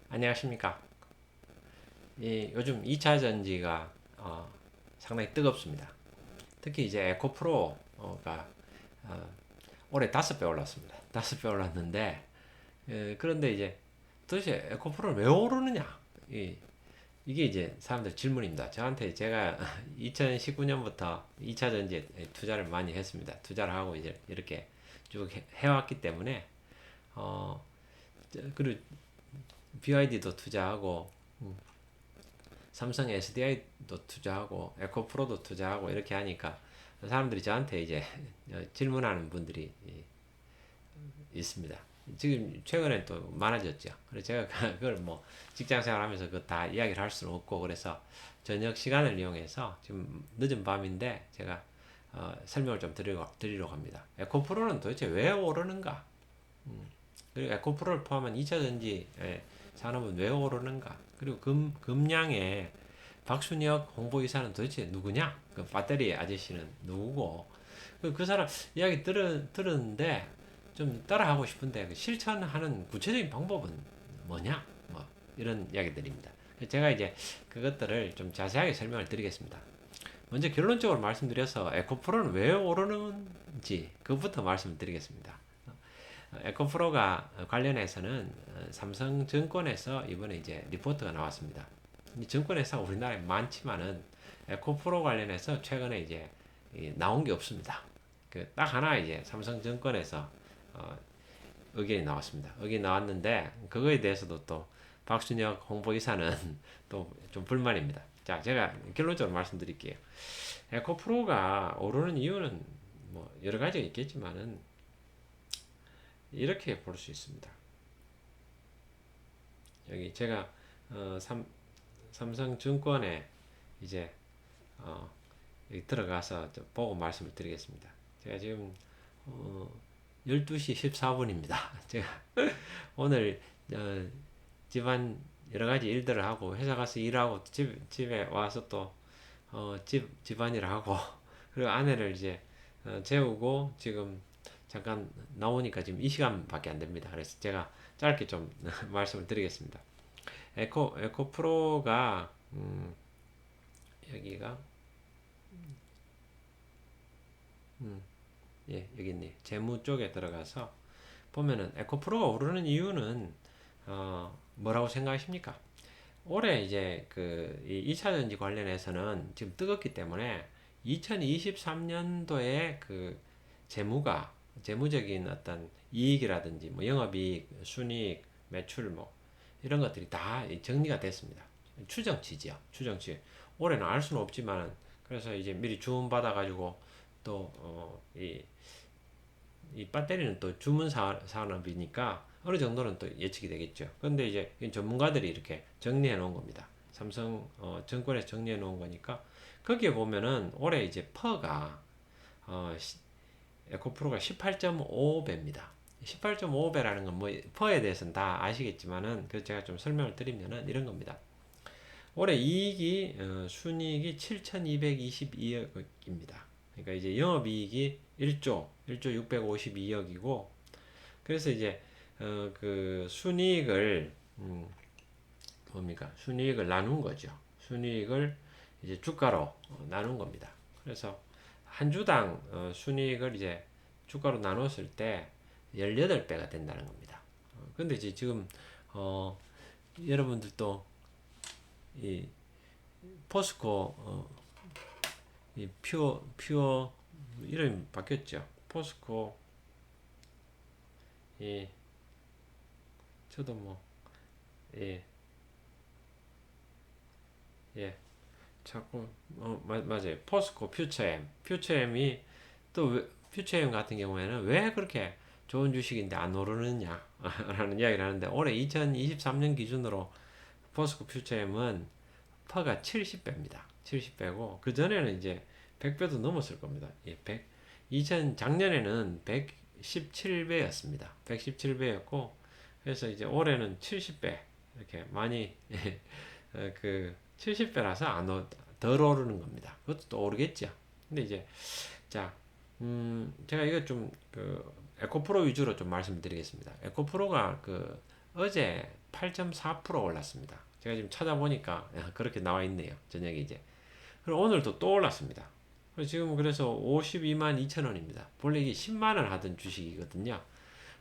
안녕하십니까. 요즘 2차 전지가 상당히 뜨겁습니다. 특히 이제 에코프로가 올해 5배 올랐습니다. 5배 올랐는데, 그런데 이제 도대체 에코프로는 왜 오르느냐? 이게 이제 사람들 질문입니다. 저한테 제가 2019년부터 2차 전지에 투자를 많이 했습니다. 투자를 하고 이제 이렇게 쭉 해왔기 때문에, 어, 그리고 BYD도 투자하고, 삼성 SDI도 투자하고 에코프로도 투자하고 이렇게 하니까 사람들이 저한테 이제 질문하는 분들이 있습니다. 지금 최근에 또 많아졌죠. 그래서 제가 그걸 뭐 직장 생활하면서 그 다 이야기를 할 수는 없고 그래서 저녁 시간을 이용해서 지금 늦은 밤인데 제가 설명을 좀 드리려고 합니다. 에코프로는 도대체 왜 오르는가? 그리고 에코프로를 포함한 2차 전지 산업은 왜 오르는가? 그리고 금량의 박순혁 홍보이사는 도대체 누구냐? 그 배터리 아저씨는 누구고? 그 사람 이야기 들었는데 좀 따라하고 싶은데 그 실천하는 구체적인 방법은 뭐냐? 뭐 이런 이야기들입니다. 제가 이제 그것들을 좀 자세하게 설명을 드리겠습니다. 먼저 결론적으로 말씀드려서 에코프로는 왜 오르는지 그것부터 말씀을 드리겠습니다. 에코프로가 관련해서는 삼성증권에서 이번에 이제 리포트가 나왔습니다. 증권회사 우리나라에 많지만은 에코프로 관련해서 최근에 이제 나온 게 없습니다. 그 딱 하나 이제 삼성증권에서 어, 의견이 나왔습니다. 의견이 나왔는데 그거에 대해서도 또 박순혁 홍보이사는 또 좀 불만입니다. 자, 제가 결론적으로 말씀드릴게요. 에코프로가 오르는 이유는 뭐 여러 가지가 있겠지만은 이렇게 볼 수 있습니다. 여기 제가 어, 삼성증권에 이제 어, 여기 들어가서 보고 말씀을 드리겠습니다. 제가 지금 어, 12시 14분입니다. 제가 오늘 집안 여러 가지 일들을 하고 회사 가서 일하고 집에 와서 또 집안일을 하고 그리고 아내를 이제 재우고 지금 잠깐 나오니까 지금 이 시간밖에 안 됩니다. 그래서 제가 짧게 좀 말씀을 드리겠습니다. 에코 프로가 여기가 예, 여기 있네. 재무 쪽에 들어가서 보면은 에코프로가 오르는 이유는 뭐라고 생각하십니까? 올해 이제 그 2차 전지 관련해서는 지금 뜨겁기 때문에 2023년도에 그 재무가 재무적인 어떤 이익이라든지 뭐 영업이익, 순이익, 매출 뭐 이런 것들이 다 정리가 됐습니다. 추정치지요. 추정치. 올해는 알 수는 없지만 그래서 이제 미리 주문 받아 가지고 또이 이 배터리는 또 주문 산업이니까 어느 정도는 또 예측이 되겠죠. 근데 이제 전문가들이 이렇게 정리해 놓은 겁니다. 삼성 증권에서 정리해 놓은 거니까 거기에 보면은 올해 이제 퍼가 어, 에코프로가 18.5배입니다. 18.5배라는 건 뭐 퍼에 대해서는 다 아시겠지만은 그 제가 좀 설명을 드리면은 이런 겁니다. 올해 이익이 순이익이 7,222억입니다. 그러니까 이제 영업이익이 1조 652억이고 그래서 이제 그 순이익을 뭡니까? 순이익을 나눈 거죠. 순이익을 이제 주가로 나눈 겁니다. 그래서 한 주당 순이익을 이제 주가로 나눴을 때 18배가 된다는 겁니다. 근데 이제 지금 여러분들도 이 포스코 이 퓨어 이름이 바뀌었죠. 포스코 이 저도 뭐 예, 예. 자꾸 맞아요. 포스코 퓨처엠이 또 퓨처엠 같은 경우에는 왜 그렇게 좋은 주식인데 안 오르느냐 라는 이야기를 하는데 올해 2023년 기준으로 포스코 퓨처엠은 퍼가 70배입니다. 70배고 그 전에는 이제 100배도 넘었을 겁니다. 예, 2000 작년에는 117배였습니다. 117배였고 그래서 이제 올해는 70배 이렇게 많이 그 70배라서 덜 오르는 겁니다. 그것도 또 오르겠죠. 근데 이제 자 제가 이거 좀 그 에코프로 위주로 좀 말씀드리겠습니다. 에코프로가 그 어제 8.4% 올랐습니다. 제가 지금 찾아보니까 그렇게 나와 있네요. 저녁에 이제. 그리고 오늘도 또 올랐습니다. 지금 그래서 52만 2천 원입니다. 원래 이게 10만 원 하던 주식이거든요.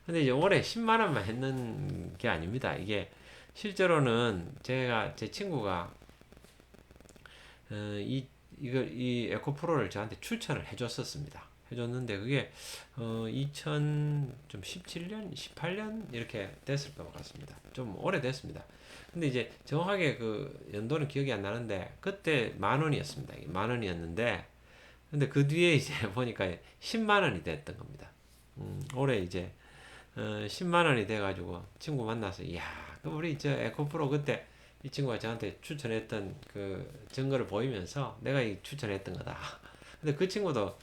근데 이제 올해 10만 원만 했는 게 아닙니다. 이게 실제로는 제 친구가 이 에코프로를 저한테 추천을 해줬었습니다. 해줬는데 그게 2017년, 18년 이렇게 됐을 것 같습니다. 좀 오래됐습니다. 근데 이제 정확하게 그 연도는 기억이 안 나는데 그때 만 원이었습니다. 만 원이었는데 근데 그 뒤에 이제 보니까 10만 원이 됐던 겁니다. 올해 이제 10만 원이 돼가지고 친구 만나서 이야 우리 저 에코프로 그때 이 친구가 저한테 추천했던 그 증거를 보이면서 내가 이 추천했던 거다. 근데 그 친구도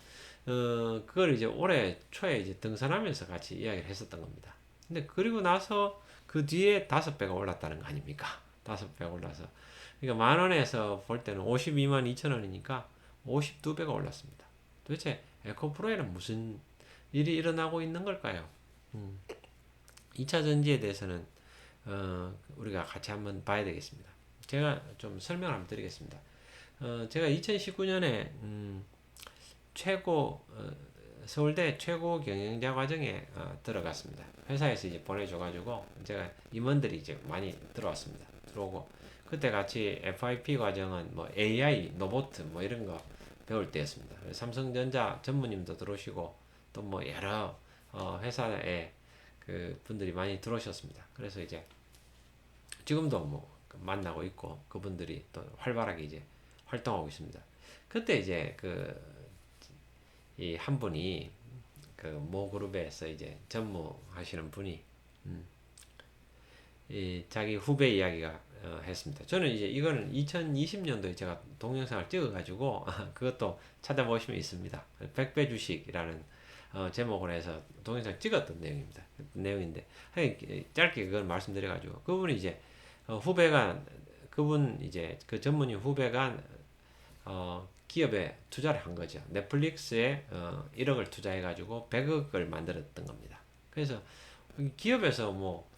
그걸 이제 올해 초에 이제 등산하면서 같이 이야기를 했었던 겁니다. 근데 그리고 나서 그 뒤에 5배가 올랐다는 거 아닙니까? 5배가 올라서 그러니까 만 원에서 볼 때는 52만 2천 원이니까 52배가 올랐습니다. 도대체 에코프로에는 무슨 일이 일어나고 있는 걸까요? 2차 전지에 대해서는 우리가 같이 한번 봐야 되겠습니다. 제가 좀 설명을 한번 드리겠습니다. 제가 2019년에 서울대 최고 경영자 과정에 들어갔습니다. 회사에서 이제 보내줘가지고 제가 임원들이 이제 많이 들어왔습니다. 들어오고 그때 같이 FIP 과정은 뭐 AI, 로봇 뭐 이런 거 배울 때였습니다. 삼성전자 전무님도 들어오시고 또 뭐 여러 회사에 그 분들이 많이 들어오셨습니다. 그래서 이제 지금도 뭐 만나고 있고 그분들이 또 활발하게 이제 활동하고 있습니다. 그때 이제 이 한 분이 그 모 그룹에서 이제 전무하시는 분이 이 자기 후배 이야기가 했습니다. 저는 이제 이거는 2020년도에 제가 동영상을 찍어가지고 그것도 찾아보시면 있습니다. 100배 주식이라는 제목으로 해서 동영상 찍었던 내용입니다. 내용인데 짧게 그걸 말씀드려가지고 그분이 이제 그분 이제 그 전문의 후배가 기업에 투자를 한 거죠. 넷플릭스에 1억을 투자해가지고 100억을 만들었던 겁니다. 그래서 기업에서 뭐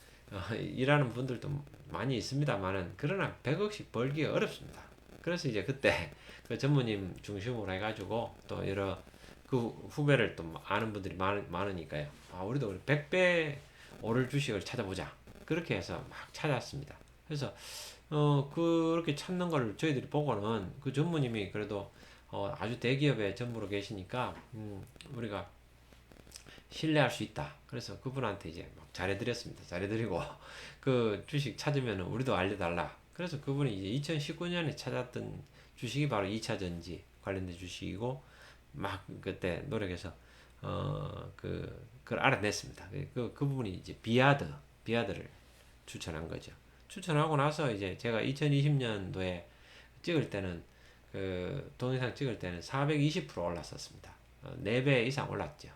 일하는 분들도 많이 있습니다만은 그러나 100억씩 벌기가 어렵습니다. 그래서 이제 그때 그 전무님 중심으로 해가지고 또 여러 그 후배를 또 아는 분들이 많으니까요. 우리도 100배 오를 주식을 찾아보자. 그렇게 해서 막 찾았습니다. 그래서 그렇게 찾는 걸 저희들이 보고는 그 전무님이 그래도 아주 대기업에 전무로 계시니까 우리가 신뢰할 수 있다. 그래서 그분한테 이제 막 잘해드렸습니다. 잘해드리고 그 주식 찾으면 우리도 알려달라. 그래서 그분이 이제 2019년에 찾았던 주식이 바로 2차 전지 관련된 주식이고 막 그때 노력해서 그걸 알아냈습니다. 그 부분이 이제 비아드를 추천한 거죠. 추천하고 나서 이제 제가 2020년도에 찍을 때는 그 동영상 찍을 때는 420% 올랐었습니다. 4배 이상 올랐죠.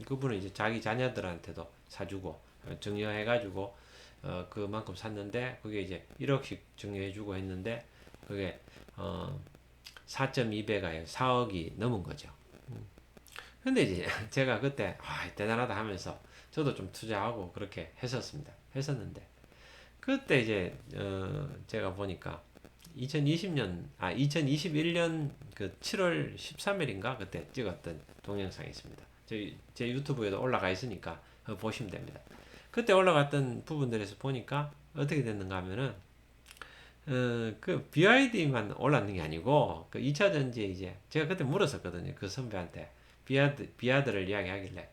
그분은 이제 자기 자녀들한테도 사주고 증여해가지고 그만큼 샀는데 그게 이제 1억씩 증여해주고 했는데 그게 4.2배가 4억이 넘은 거죠. 근데 이제 제가 그때 대단하다 하면서 저도 좀 투자하고 그렇게 했었는데 그때 이제 제가 보니까 2021년 그 7월 13일인가 그때 찍었던 동영상이 있습니다. 제 유튜브에도 올라가 있으니까 보시면 됩니다. 그때 올라갔던 부분들에서 보니까 어떻게 됐는가 하면은 그 BYD만 올랐는 게 아니고 그 2차 전지에 이제 제가 그때 물었었거든요. 그 선배한테 비아드를 이야기하길래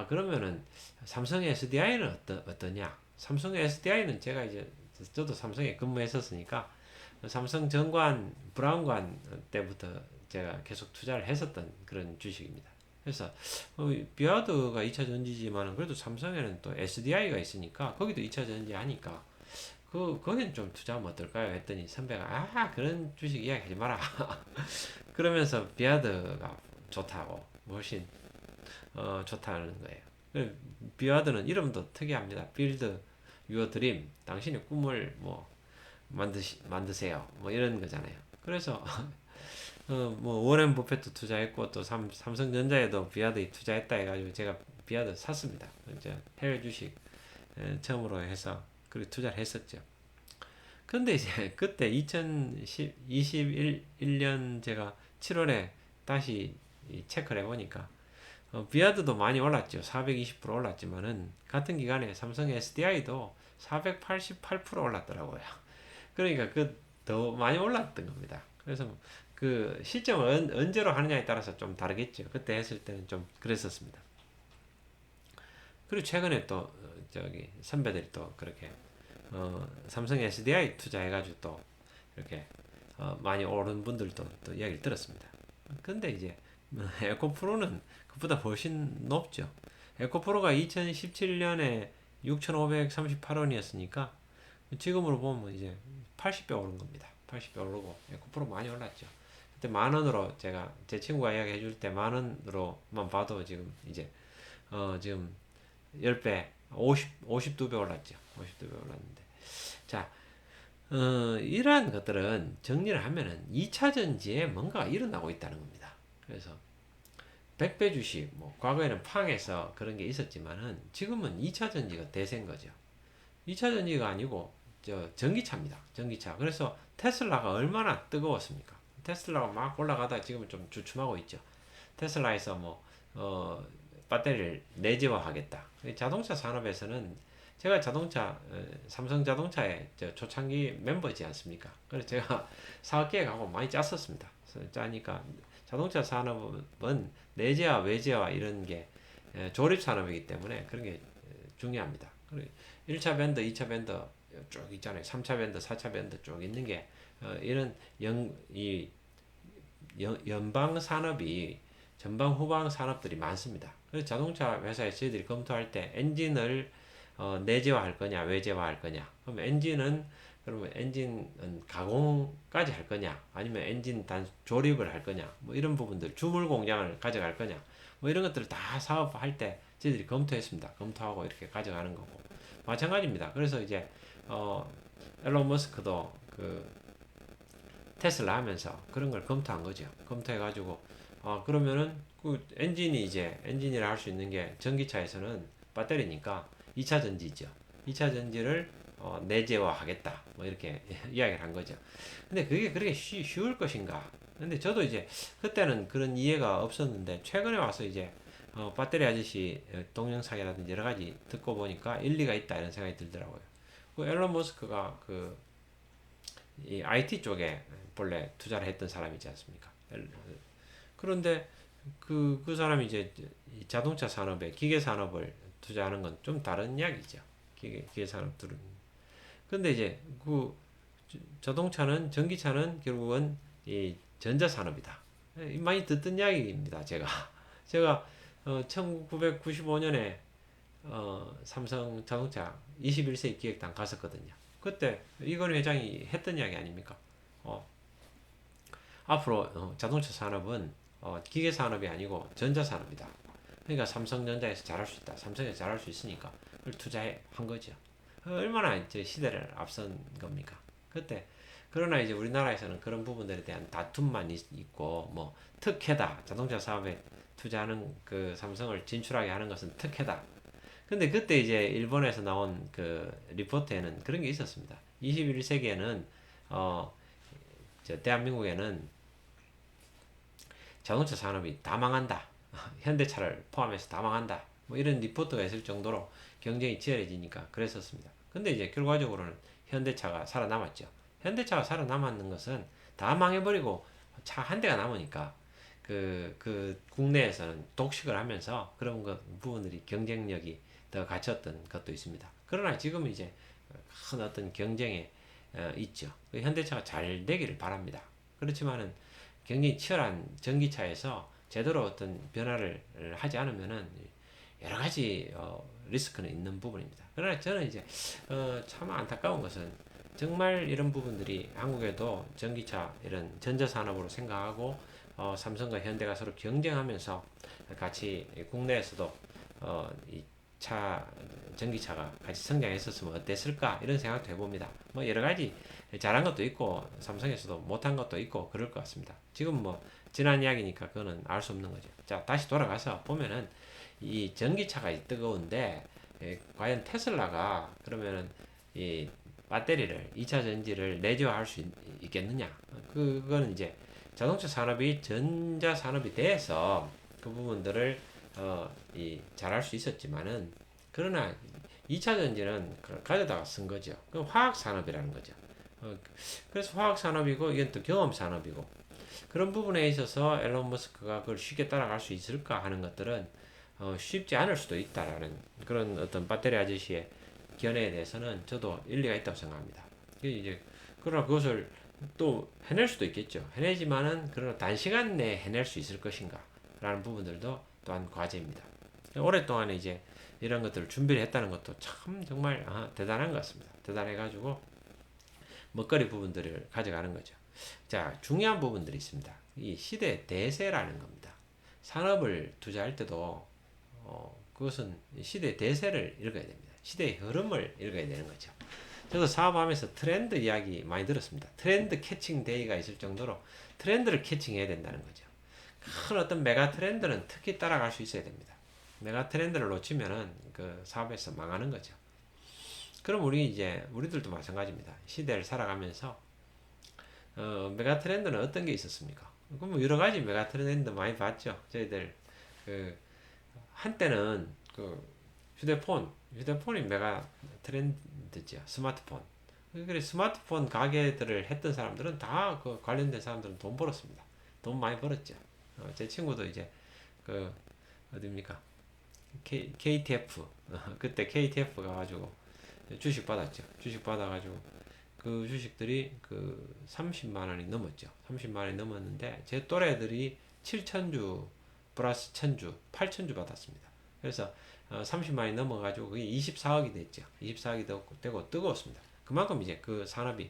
그러면은 삼성 SDI는 어떠냐? 삼성 SDI는 제가 이제 저도 삼성에 근무했었으니까 삼성 정관 브라운관 때부터 제가 계속 투자를 했었던 그런 주식입니다. 그래서 비아드가 2차 전지지만은 그래도 삼성에는 또 SDI가 있으니까 거기도 2차 전지 하니까 거기는 좀 투자하면 어떨까요? 했더니 선배가 그런 주식 이야기하지 마라. 그러면서 비아드가 좋다고 훨씬 좋다는 거예요. 비아드는 이름도 특이합니다. Build Your Dream. 당신의 꿈을 뭐 만드세요. 뭐 이런 거잖아요. 그래서 뭐 워렌 버핏도 투자했고 또 삼성전자에도 비아드에 투자했다 해가지고 제가 비아드 샀습니다. 이제 해외 주식 처음으로 해서 그렇게 투자를 했었죠. 근데 이제 그때 2021년 제가 7월에 다시 체크를 해보니까 비아드도 많이 올랐죠. 420% 올랐지만은 같은 기간에 삼성 SDI도 488% 올랐더라고요. 그러니까 그 더 많이 올랐던 겁니다. 그래서 그 시점을 언제로 하느냐에 따라서 좀 다르겠죠. 그때 했을 때는 좀 그랬었습니다. 그리고 최근에 또 저기 선배들이 또 그렇게 삼성 SDI 투자해가지고 또 이렇게 많이 오른 분들도 또 이야기를 들었습니다. 근데 이제 에코프로는 그보다 훨씬 높죠. 에코프로가 2017년에 6,538원이었으니까 지금으로 보면 이제 80배 오른 겁니다. 80배 오르고 에코프로 많이 올랐죠. 그때 만 원으로 제가 제 친구가 이야기 해줄 때 만 원으로만 봐도 지금 이제 지금 10배, 52배 올랐죠. 52배 올랐는데. 자, 이러한 것들은 정리를 하면은 2차 전지에 뭔가 일어나고 있다는 겁니다. 그래서 100배 주식, 뭐, 과거에는 팡에서 그런 게 있었지만은 지금은 2차 전지가 대세인 거죠. 2차 전지가 아니고, 전기차입니다. 전기차. 그래서 테슬라가 얼마나 뜨거웠습니까? 테슬라가 막 올라가다 지금은 좀 주춤하고 있죠. 테슬라에서 뭐, 배터리를 내재화하겠다. 자동차 산업에서는 제가 삼성 자동차의 초창기 멤버지 않습니까? 그래서 제가 사업 계획하고 많이 짰었습니다. 짜니까 자동차 산업은 내재화, 외재화 이런 게 조립 산업이기 때문에 그런 게 중요합니다. 1차 밴드, 2차 밴드 쭉 있잖아요. 3차 밴드, 4차 밴드 쭉 있는 게 이런 연방 산업이 전방 후방 산업들이 많습니다. 그래서 자동차 회사에 저희들이 검토할 때 엔진을 내재화할 거냐, 외재화할 거냐. 그럼 그러면 엔진은 가공까지 할 거냐, 아니면 엔진 단 조립을 할 거냐, 뭐 이런 부분들, 주물 공장을 가져갈 거냐, 뭐 이런 것들을 다 사업할 때 저희들이 검토했습니다. 검토하고 이렇게 가져가는 거고. 마찬가지입니다. 그래서 이제, 앨런 머스크도 그 테슬라 하면서 그런 걸 검토한 거죠. 검토해가지고, 그러면은 그 엔진이라 할 수 있는 게 전기차에서는 배터리니까 2차 전지죠. 2차 전지를 내재화하겠다. 뭐 이렇게 이야기를 한 거죠. 근데 그게 그렇게 쉬울 것인가? 근데 저도 이제 그때는 그런 이해가 없었는데 최근에 와서 이제 배터리 아저씨 동영상이라든지 여러 가지 듣고 보니까 일리가 있다 이런 생각이 들더라고요. 그 앨런 머스크가 이 IT 쪽에 본래 투자를 했던 사람이지 않습니까? 그런데 그 사람이 이제 자동차 산업에 기계 산업을 투자하는 건 좀 다른 이야기죠. 기계 산업들은. 근데 이제 그 전기차는 결국은 이 전자산업이다. 많이 듣던 이야기입니다. 제가 1995년에 삼성 자동차 21세기 기획단 갔었거든요. 그때 이건희 회장이 했던 이야기 아닙니까? 앞으로 자동차 산업은 기계 산업이 아니고 전자 산업이다. 그러니까 삼성전자에서 잘할 수 있다. 삼성에서 잘할 수 있으니까 그걸 투자한 거죠. 얼마나 이제 시대를 앞선 겁니까? 그때 그러나 이제 우리나라에서는 그런 부분들에 대한 다툼만 있고 뭐 특혜다. 자동차 사업에 투자하는 그 삼성을 진출하게 하는 것은 특혜다. 근데 그때 이제 일본에서 나온 그 리포트에는 그런 게 있었습니다. 21세기에는 대한민국에는 자동차 산업이 다 망한다. 현대차를 포함해서 다 망한다. 뭐 이런 리포트가 있을 정도로 경쟁이 치열해지니까 그랬었습니다. 근데 이제 결과적으로는 현대차가 살아남았죠. 현대차가 살아남았는 것은 다 망해버리고 차 한 대가 남으니까 그 국내에서는 독식을 하면서 그런 부분들이 경쟁력이 더 갖췄던 것도 있습니다. 그러나 지금 이제 큰 어떤 경쟁에 있죠. 현대차가 잘 되기를 바랍니다. 그렇지만은 굉장히 치열한 전기차에서 제대로 어떤 변화를 하지 않으면은 여러 가지 리스크는 있는 부분입니다. 그러나 저는 이제 참 안타까운 것은 정말 이런 부분들이 한국에도 전기차 이런 전자산업으로 생각하고 삼성과 현대가 서로 경쟁하면서 같이 국내에서도 이 전기차가 같이 성장했었으면 어땠을까 이런 생각도 해봅니다. 뭐 여러 가지 잘한 것도 있고 삼성에서도 못한 것도 있고 그럴 것 같습니다. 지금 뭐 지난 이야기니까 그거는 알 수 없는 거죠. 자, 다시 돌아가서 보면은 이 전기차가 뜨거운데 과연 테슬라가 그러면은 이 배터리를 2차 전지를 내재화할 수 있겠느냐? 그거는 이제 자동차 산업이 전자 산업이 돼서 그 부분들을 잘할 수 있었지만은 그러나 2차 전지는 가져다가 쓴 거죠. 그 화학 산업이라는 거죠. 그래서 화학 산업이고 이건 또 경험 산업이고 그런 부분에 있어서 앨런 머스크가 그걸 쉽게 따라갈 수 있을까 하는 것들은 쉽지 않을 수도 있다라는 그런 어떤 배터리 아저씨의 견해에 대해서는 저도 일리가 있다고 생각합니다. 이제 그러나 그것을 또 해낼 수도 있겠죠. 해내지만은 그러나 단시간 내에 해낼 수 있을 것인가 라는 부분들도 또한 과제입니다. 오랫동안 이제 이런 것들을 준비를 했다는 것도 참 정말 대단한 것 같습니다. 대단해가지고 먹거리 부분들을 가져가는 거죠. 자, 중요한 부분들이 있습니다. 이 시대 대세라는 겁니다. 산업을 투자할 때도 그것은 시대 대세를 읽어야 됩니다. 시대의 흐름을 읽어야 되는 거죠. 저도 사업하면서 트렌드 이야기 많이 들었습니다. 트렌드 캐칭 데이가 있을 정도로 트렌드를 캐칭해야 된다는 거죠. 큰 어떤 메가 트렌드는 특히 따라갈 수 있어야 됩니다. 메가 트렌드를 놓치면은 그 사업에서 망하는 거죠. 그럼 우리들도 마찬가지입니다. 시대를 살아가면서 메가 트렌드는 어떤 게 있었습니까? 그럼 뭐 여러 가지 메가 트렌드 많이 봤죠. 저희들 그 한때는 그 휴대폰이 메가 트렌드죠. 스마트폰. 그래 스마트폰 가게들을 했던 사람들은 다 그 관련된 사람들은 돈 벌었습니다. 돈 많이 벌었죠. 제 친구도 이제 그 어디입니까? KTF 그때 KTF 가가지고 주식 받았죠. 주식 받아가지고 그 주식들이 그 30만 원이 넘었죠. 30만 원이 넘었는데 제 또래들이 7천주 플러스 1000주, 8000주 받았습니다. 그래서 30만 원이 넘어가지고 그게 24억이 됐죠. 24억이 되고 뜨거웠습니다. 그만큼 이제 그 산업이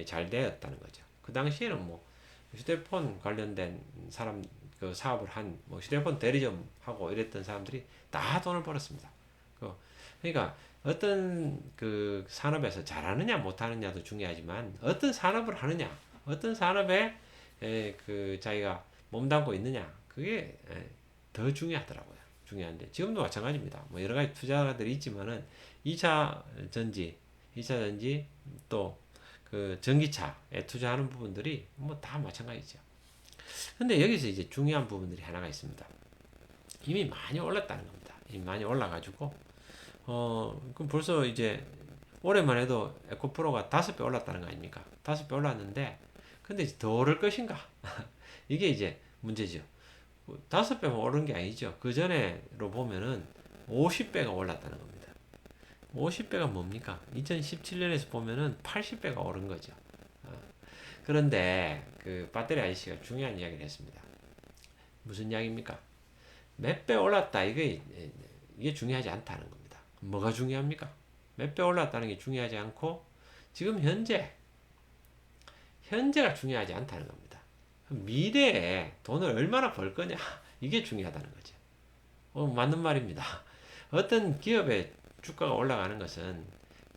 잘 되었다는 거죠. 그 당시에는 뭐 휴대폰 관련된 사람 그 사업을 한 뭐 휴대폰 대리점 하고 이랬던 사람들이 다 돈을 벌었습니다. 그러니까 어떤 그 산업에서 잘하느냐 못하느냐도 중요하지만 어떤 산업을 하느냐 어떤 산업에 그 자기가 몸담고 있느냐 그게 더 중요하더라고요. 중요한데 지금도 마찬가지입니다. 뭐 여러 가지 투자들이 있지만은 2차 전지, 2차 전지 또 그 전기차에 투자하는 부분들이 뭐 다 마찬가지죠. 근데 여기서 이제 중요한 부분들이 하나가 있습니다. 이미 많이 올랐다는 겁니다. 이미 많이 올라가지고 그럼 벌써 이제 올해만 해도 에코프로가 5배 올랐다는 거 아닙니까? 5배 올랐는데 근데 이제 더 오를 것인가? 이게 이제 문제죠. 5배만 오른 게 아니죠. 그 전에로 보면은 50배가 올랐다는 겁니다. 50배가 뭡니까? 2017년에서 보면은 80배가 오른 거죠. 그런데 그 배터리 아저씨가 중요한 이야기를 했습니다. 무슨 이야기입니까? 몇 배 올랐다. 이게 중요하지 않다는 겁니다. 뭐가 중요합니까? 몇 배 올랐다는 게 중요하지 않고 지금 현재가 중요하지 않다는 겁니다. 미래에 돈을 얼마나 벌 거냐 이게 중요하다는 거죠. 맞는 말입니다. 어떤 기업의 주가가 올라가는 것은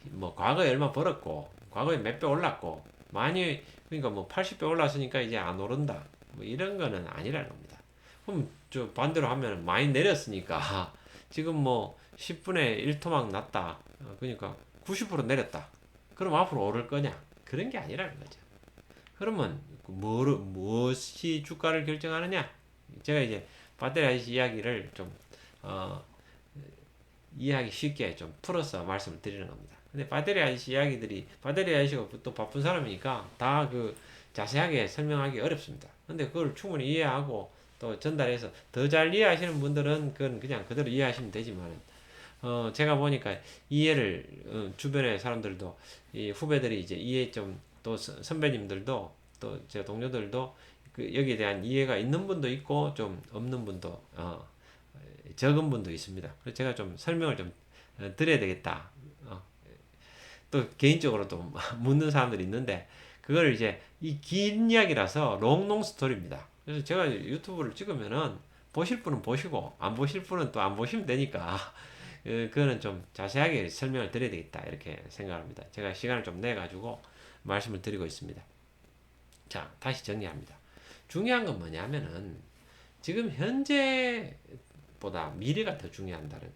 뭐 과거에 얼마 벌었고 과거에 몇 배 올랐고 많이 그러니까 뭐 80배 올랐으니까 이제 안 오른다 뭐 이런 거는 아니라는 겁니다. 그럼 저 반대로 하면 많이 내렸으니까 지금 뭐 10분의 1토막 났다. 그러니까 90% 내렸다. 그럼 앞으로 오를 거냐? 그런 게 아니라는 거죠. 그러면 무엇이 주가를 결정하느냐? 제가 이제 배터리 아저씨 이야기를 좀 이해하기 쉽게 좀 풀어서 말씀을 드리는 겁니다. 근데 배터리 아저씨가 또 바쁜 사람이니까 다 그 자세하게 설명하기 어렵습니다. 근데 그걸 충분히 이해하고 또 전달해서 더 잘 이해하시는 분들은 그건 그냥 그대로 이해하시면 되지만, 제가 보니까 이해를, 주변의 사람들도, 이 후배들이 이제 이해 좀, 또 선배님들도, 또 제 동료들도 그 여기에 대한 이해가 있는 분도 있고, 좀 없는 분도, 적은 분도 있습니다. 그래서 제가 좀 설명을 좀 드려야 되겠다. 또 개인적으로 또 묻는 사람들이 있는데 그걸 이제 이 긴 이야기라서 롱롱 스토리입니다. 그래서 제가 유튜브를 찍으면은 보실 분은 보시고 안 보실 분은 또 안 보시면 되니까 그거는 좀 자세하게 설명을 드려야 되겠다 이렇게 생각합니다. 제가 시간을 좀 내 가지고 말씀을 드리고 있습니다. 자, 다시 정리합니다. 중요한 건 뭐냐면은 지금 현재 보다 미래가 더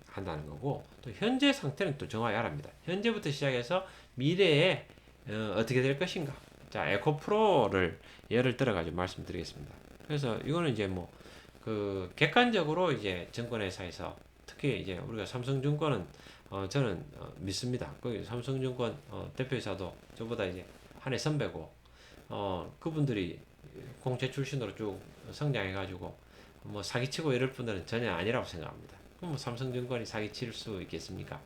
한다는 거고, 또 현재 상태는 또 정확히 알아합니다. 현재부터 시작해서 미래에 어떻게 될 것인가. 자, 에코프로를 예를 들어 가지고 말씀드리겠습니다. 그래서 이거는 이제 뭐 그 객관적으로 이제 증권회사에서 특히 이제 우리가 삼성증권은 저는 믿습니다. 그 삼성증권 대표이사도 저보다 이제 한 해 선배고, 그분들이 공채 출신으로 쭉 성장해가지고 뭐 사기치고 이럴 분들은 전혀 아니라고 생각합니다. 그럼 뭐 삼성증권이 사기칠 수 있겠습니까?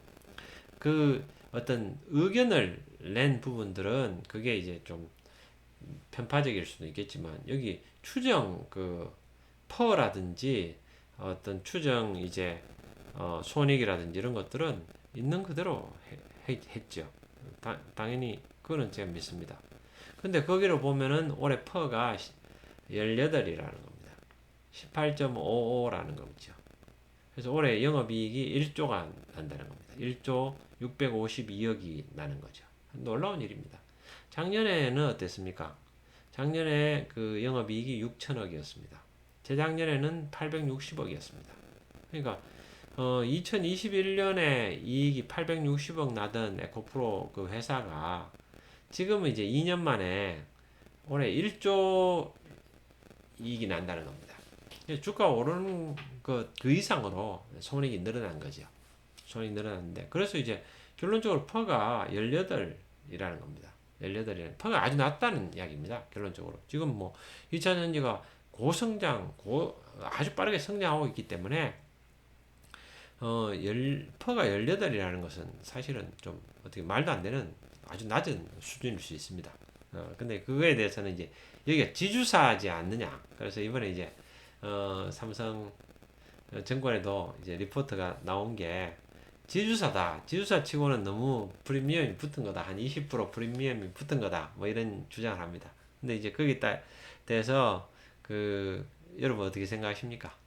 그 어떤 의견을 낸 부분들은 그게 이제 좀 편파적일 수도 있겠지만, 여기 추정 그 퍼라든지 어떤 추정 이제 손익이라든지 이런 것들은 있는 그대로 했죠. 당연히 그거는 제가 믿습니다. 근데 거기로 보면은 올해 퍼가 18이라는 겁니다. 18.55라는 거죠. 그래서 올해 영업이익이 1조가 난다는 겁니다. 1조 652억이 나는 거죠. 놀라운 일입니다. 작년에는 어땠습니까? 작년에 그 영업이익이 6천억이었습니다. 재작년에는 860억이었습니다. 그러니까 2021년에 이익이 860억 나던 에코프로 그 회사가 지금은 이제 2년 만에 올해 1조 이익이 난다는 겁니다. 주가 오르는 그 이상으로 손익이 늘어난 거죠. 손익이 늘어났는데, 그래서 이제 결론적으로 퍼가 18이라는 겁니다. 18이라는 퍼가 아주 낮다는 이야기입니다. 결론적으로 지금 뭐 2차 전지가 고성장, 아주 빠르게 성장하고 있기 때문에 퍼가 18이라는 것은 사실은 좀 어떻게 말도 안 되는 아주 낮은 수준일 수 있습니다. 근데 그거에 대해서는 이제 여기가 지주사지 않느냐. 그래서 이번에 이제 삼성 증권에도 이제 리포트가 나온 게 지주사다. 지주사 치고는 너무 프리미엄이 붙은 거다. 한 20% 프리미엄이 붙은 거다. 뭐 이런 주장을 합니다. 근데 이제 거기에 대해서 그 여러분 어떻게 생각하십니까?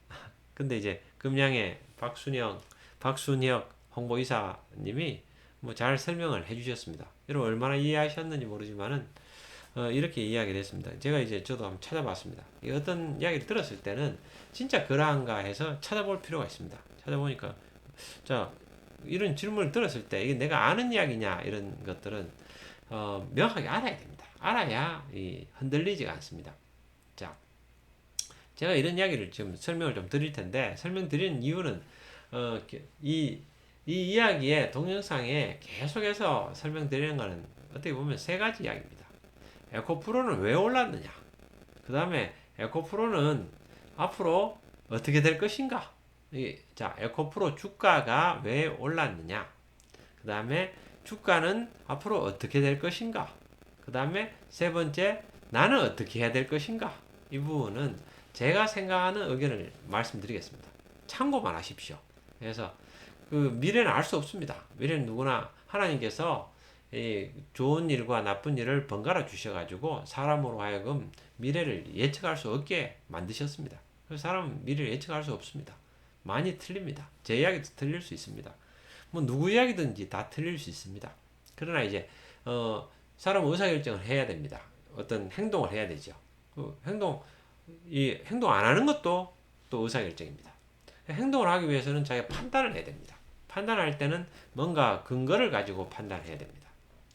근데 이제 금양의 박순혁 홍보이사님이 뭐 잘 설명을 해주셨습니다. 여러분 얼마나 이해하셨는지 모르지만은 이렇게 이야기를 했습니다. 제가 이제 저도 한번 찾아봤습니다. 어떤 이야기를 들었을 때는 진짜 그러한가 해서 찾아볼 필요가 있습니다. 찾아보니까 자, 이런 질문을 들었을 때 이게 내가 아는 이야기냐 이런 것들은 명확하게 알아야 됩니다. 알아야 흔들리지가 않습니다. 자, 제가 이런 이야기를 지금 설명을 좀 드릴 텐데, 설명드리는 이유는 이 이야기의 동영상에 계속해서 설명드리는 것은 어떻게 보면 세 가지 이야기입니다. 에코프로는 왜 올랐느냐? 그 다음에 에코프로는 앞으로 어떻게 될 것인가? 자, 에코프로 주가가 왜 올랐느냐? 그 다음에 주가는 앞으로 어떻게 될 것인가? 그 다음에 세 번째, 나는 어떻게 해야 될 것인가? 이 부분은 제가 생각하는 의견을 말씀드리겠습니다. 참고만 하십시오. 그래서 그 미래는 알 수 없습니다. 미래는 누구나 하나님께서 좋은 일과 나쁜 일을 번갈아 주셔가지고 사람으로 하여금 미래를 예측할 수 없게 만드셨습니다. 그래서 사람은 미래를 예측할 수 없습니다. 많이 틀립니다. 제 이야기도 틀릴 수 있습니다. 뭐 누구 이야기든지 다 틀릴 수 있습니다. 그러나 이제 사람은 의사결정을 해야 됩니다. 어떤 행동을 해야 되죠. 그 행동 안 하는 것도 또 의사결정입니다. 행동을 하기 위해서는 자기가 판단을 해야 됩니다. 판단할 때는 뭔가 근거를 가지고 판단해야 됩니다.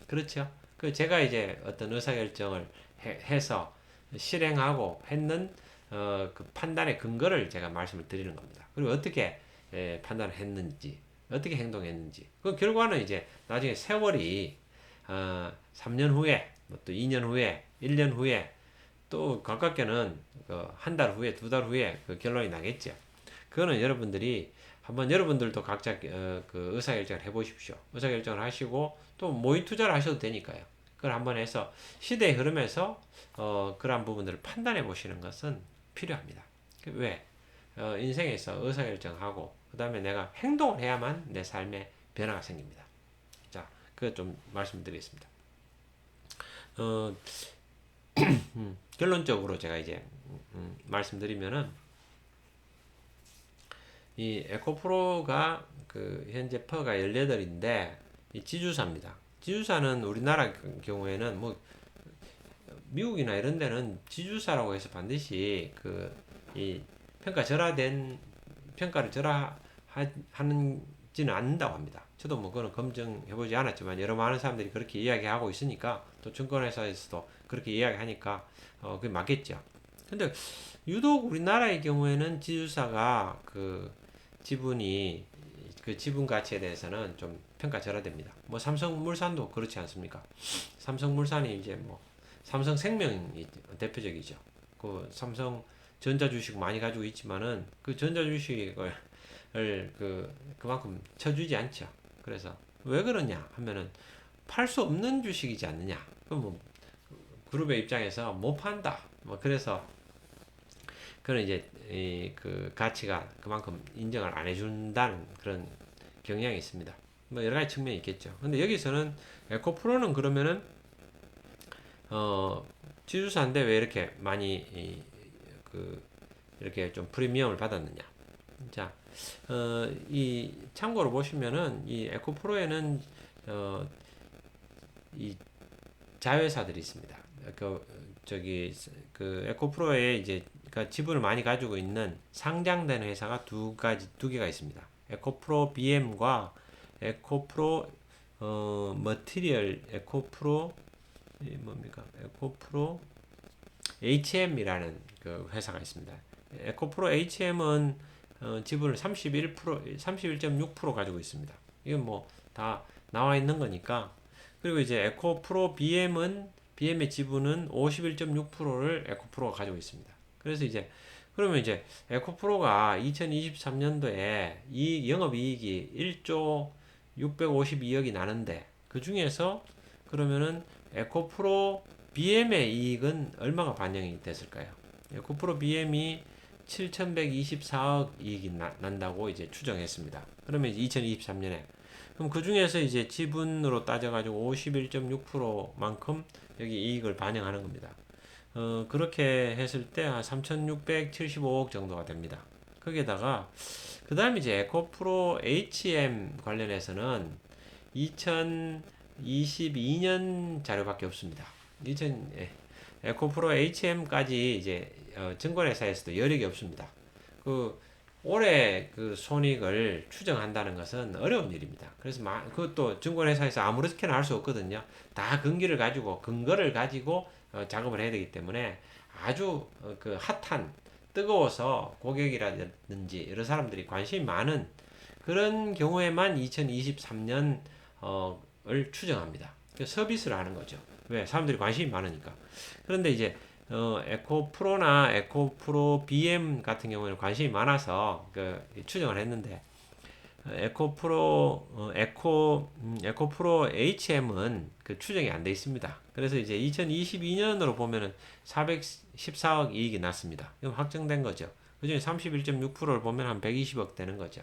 그렇죠? 그 제가 이제 어떤 의사결정을 해서 실행하고 했는 그 판단의 근거를 제가 말씀을 드리는 겁니다. 그리고 어떻게 판단을 했는지, 어떻게 행동했는지. 그 결과는 이제 나중에 세월이 3년 후에, 또 2년 후에, 1년 후에, 또 가깝게는 한 달 후에, 2달 후에 그 결론이 나겠죠. 그거는 여러분들이 한번 여러분들도 각자 그 의사결정을 해보십시오. 의사결정을 하시고 또 모의 투자를 하셔도 되니까요. 그걸 한번 해서 시대의 흐름에서 그러한 부분들을 판단해 보시는 것은 필요합니다. 왜? 인생에서 의사결정하고 그 다음에 내가 행동을 해야만 내 삶에 변화가 생깁니다. 자, 그거 좀 말씀드리겠습니다. 결론적으로 제가 이제 말씀드리면은 이 에코프로가 그 현재 퍼가 18인데 이 지주사입니다. 지주사는 우리나라 경우에는 뭐 미국이나 이런 데는 지주사라고 해서 반드시 그 이 평가절하된 평가를 하는지는 않는다고 합니다. 저도 뭐 그거는 검증해보지 않았지만 여러 많은 사람들이 그렇게 이야기하고 있으니까 또 증권회사에서도 그렇게 이야기하니까 그게 맞겠죠. 근데 유독 우리나라의 경우에는 지주사가 그 지분이 그 지분 가치에 대해서는 좀 평가 절하됩니다. 뭐 삼성물산도 그렇지 않습니까? 삼성물산이 이제 뭐 삼성생명이 대표적이죠. 그 삼성 전자 주식 많이 가지고 있지만은 그 전자 주식을 그만큼 쳐주지 않죠. 그래서 왜 그러냐 하면은 팔 수 없는 주식이지 않느냐. 그럼 뭐 그룹의 입장에서 못 판다. 뭐 그래서 그런 이제 그 가치가 그만큼 인정을 안 해준다는 그런 경향이 있습니다. 뭐 여러 가지 측면이 있겠죠. 근데 여기서는 에코프로는 그러면은 지주사인데 왜 이렇게 많이 이렇게 좀 프리미엄을 받았느냐. 자, 이 참고로 보시면은 이 에코프로에는 이 자회사들이 있습니다. 그 에코프로에 이제 그러니까 지분을 많이 가지고 있는 상장된 회사가 두 개가 있습니다. 에코프로 BM과 에코프로 머티리얼 에코프로 뭡니까? 에코프로 HM이라는 그 회사가 있습니다. 에코프로 HM은 지분을 31.6% 가지고 있습니다. 이건 뭐 다 나와 있는 거니까. 그리고 이제 에코프로 BM의 지분은 51.6%를 에코프로가 가지고 있습니다. 그래서 이제 그러면 이제 에코프로가 2023년도에 이 영업이익이 1조 652억이 나는데 그 중에서 그러면은 에코프로 BM의 이익은 얼마가 반영이 됐을까요? 에코프로 BM이 7,124억 이익이 난다고 이제 추정했습니다. 그러면 이제 2023년에 그럼 그 중에서 이제 지분으로 따져가지고 51.6%만큼 여기 이익을 반영하는 겁니다. 그렇게 했을 때 한 3,675억 정도가 됩니다. 거기에다가 그 다음에 이제 에코프로 HM 관련해서는 2022년 자료밖에 없습니다. 에코프로 HM까지 이제 증권회사에서도 여력이 없습니다. 그 올해 그 손익을 추정한다는 것은 어려운 일입니다. 그래서 그것도 증권회사에서 아무렇게나 할 수 없거든요. 다 근거를 가지고 작업을 해야 되기 때문에 아주 그 핫한 뜨거워서 고객이라든지 여러 사람들이 관심이 많은 그런 경우에만 2023년 을 추정합니다. 서비스를 하는 거죠. 왜? 사람들이 관심이 많으니까. 그런데 이제 에코프로나 에코프로 BM 같은 경우에는 관심이 많아서 추정을 했는데 에코프로 HM은 그 추정이 안 돼 있습니다. 그래서 이제 2022년으로 보면은 414억 이익이 났습니다. 이건 확정된 거죠. 그중에 31.6%를 보면 한 120억 되는 거죠.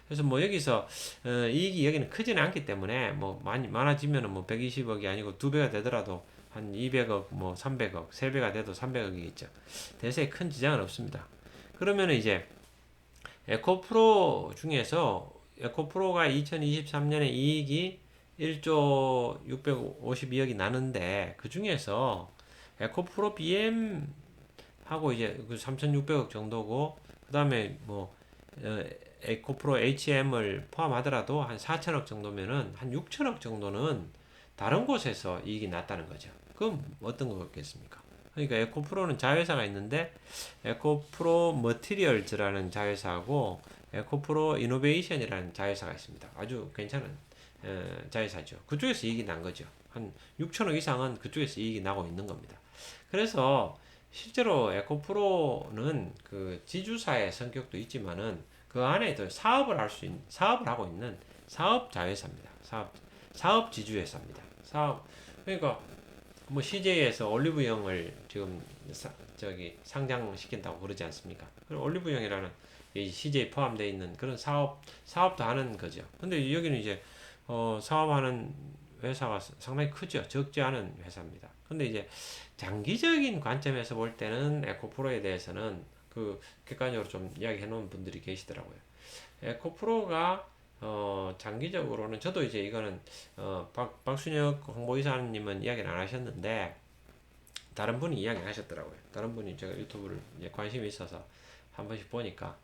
그래서 뭐 여기서 이익이 여기는 크지는 않기 때문에 뭐 많아지면은 뭐 120억이 아니고 2배가 되더라도 한 200억, 뭐 300억, 3배가 돼도 300억이겠죠. 대세에 큰 지장은 없습니다. 그러면은 이제 에코프로 중에서 에코프로가 2023년에 이익이 1조 652억이 나는데 그 중에서 에코프로 BM하고 이제 그 3,600억 정도고 그 다음에 뭐 에코프로 HM을 포함하더라도 한 4천억 정도면은 한 6천억 정도는 다른 곳에서 이익이 났다는 거죠. 그럼 어떤 거겠습니까? 그러니까 에코프로는 자회사가 있는데 에코프로 머티리얼즈라는 자회사하고 에코프로 이노베이션이라는 자회사가 있습니다. 아주 괜찮은 자회사죠. 그쪽에서 이익이 난 거죠. 한 6천억 이상은 그쪽에서 이익이 나고 있는 겁니다. 그래서 실제로 에코프로는 그 지주사의 성격도 있지만은 그 안에 또 사업을 하고 있는 사업 자회사입니다. 사업 지주회사입니다. 그러니까 뭐 CJ에서 올리브영을 지금 상장시킨다고 그러지 않습니까? 그럼 올리브영이라는 이 CJ 포함되어 있는 그런 사업도 하는 거죠. 근데 여기는 이제 사업하는 회사가 상당히 크죠. 적지 않은 회사입니다. 근데 이제 장기적인 관점에서 볼 때는 에코프로에 대해서는 객관적으로 좀 이야기해 놓은 분들이 계시더라고요. 에코프로가 장기적으로는 저도 이제 이거는 박순혁 홍보이사님은 이야기를 안 하셨는데 다른 분이 이야기 하셨더라고요. 다른 분이 제가 유튜브를 이제 관심이 있어서 한 번씩 보니까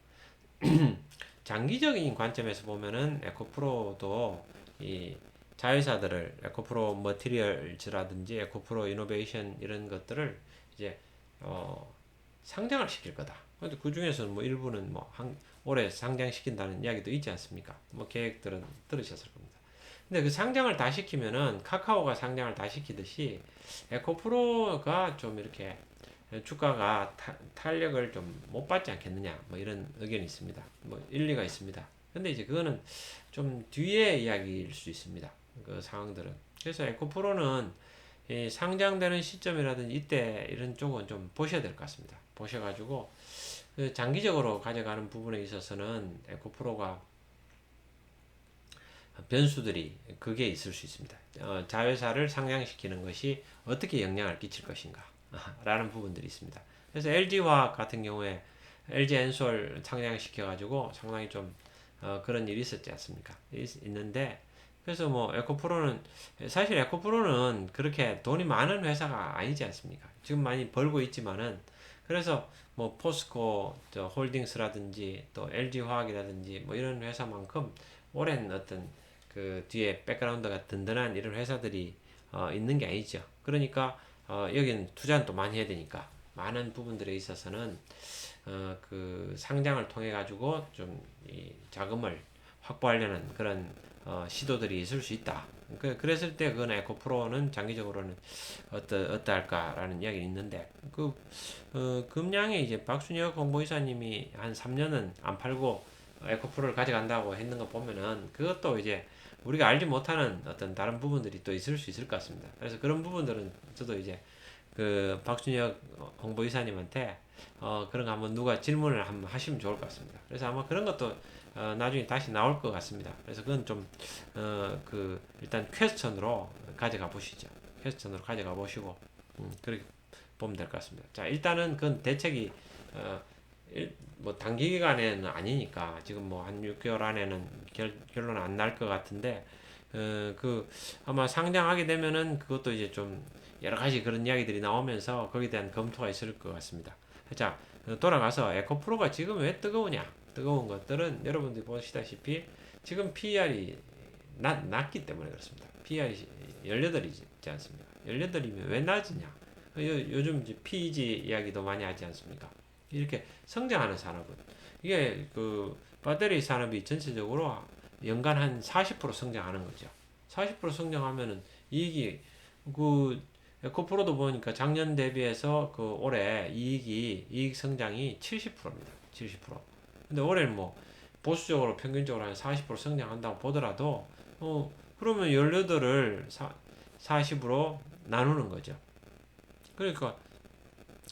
장기적인 관점에서 보면은 에코프로도 이 자회사들을 에코프로 머티리얼즈라든지 에코프로 이노베이션 이런 것들을 이제 어, 상장을 시킬 거다. 근데 그 중에서는 뭐 일부는 뭐 올해 상장시킨다는 이야기도 있지 않습니까? 뭐 계획들은 들으셨을 겁니다. 근데 그 상장을 다 시키면은 카카오가 상장을 다 시키듯이 에코프로가 좀 이렇게 주가가 탄력을 좀 못 받지 않겠느냐 뭐 이런 의견이 있습니다. 뭐 일리가 있습니다. 근데 이제 그거는 좀 뒤에 이야기일 수 있습니다. 그 상황들은. 그래서 에코프로는 이 상장되는 시점이라든지 이때 이런 쪽은 좀 보셔야 될 것 같습니다. 보셔가지고 그 장기적으로 가져가는 부분에 있어서는 에코프로가 변수들이 그게 있을 수 있습니다. 자회사를 상장시키는 것이 어떻게 영향을 끼칠 것인가 라는 부분들이 있습니다. 그래서 LG화학 같은 경우에 LG 엔솔 상장시켜가지고 상당히 좀 그런 일이 있었지 않습니까? 있는데 그래서 뭐 에코프로는 사실 에코프로는 그렇게 돈이 많은 회사가 아니지 않습니까? 지금 많이 벌고 있지만은 그래서 뭐 포스코 홀딩스라든지 또 LG 화학이라든지 뭐 이런 회사만큼 오랜 어떤 그 뒤에 백그라운드가 든든한 이런 회사들이 있는 게 아니죠. 그러니까 여기는 투자는 또 많이 해야 되니까 많은 부분들에 있어서는 그 상장을 통해 가지고 좀 이 자금을 확보하려는 그런 시도들이 있을 수 있다. 그랬을 때 그건 에코프로는 장기적으로는 어떠할까라는 이야기가 있는데 금량에 이제 박순혁 홍보이사님이 한 3년은 안 팔고 에코프로를 가져간다고 했는 거 보면은 그것도 이제 우리가 알지 못하는 어떤 다른 부분들이 또 있을 수 있을 것 같습니다. 그래서 그런 부분들은 저도 이제 그 박순혁 홍보이사님한테 그런 거 한번 누가 질문을 한번 하시면 좋을 것 같습니다. 그래서 아마 그런 것도 나중에 다시 나올 것 같습니다. 그래서 그건 좀 그 일단 퀘스천으로 가져가 보시죠. 퀘스천으로 가져가 보시고 그렇게 보면 될 것 같습니다. 자 일단은 그건 대책이 어, 뭐 단기간에는 아니니까 지금 뭐 한 6개월 안에는 결론 안 날 것 같은데 그 아마 상장하게 되면은 그것도 이제 좀 여러 가지 그런 이야기들이 나오면서 거기에 대한 검토가 있을 것 같습니다. 자 돌아가서 에코프로가 지금 왜 뜨거우냐? 뜨거운 것들은 여러분들이 보시다시피 지금 PER이 낮기 때문에 그렇습니다. PER이 18이지 않습니까? 18이면 왜 낮으냐? 요즘 이제 PEG 이야기도 많이 하지 않습니까? 이렇게 성장하는 산업은 이게 그 배터리 산업이 전체적으로 연간 한 40% 성장하는 거죠. 40% 성장하면은 이익이 그 에코프로도 보니까 작년 대비해서 그 올해 이익 성장이 70%입니다. 70%. 근데 올해는 뭐 보수적으로 평균적으로 한 40% 성장한다고 보더라도 그러면 18을 40으로 나누는 거죠. 그러니까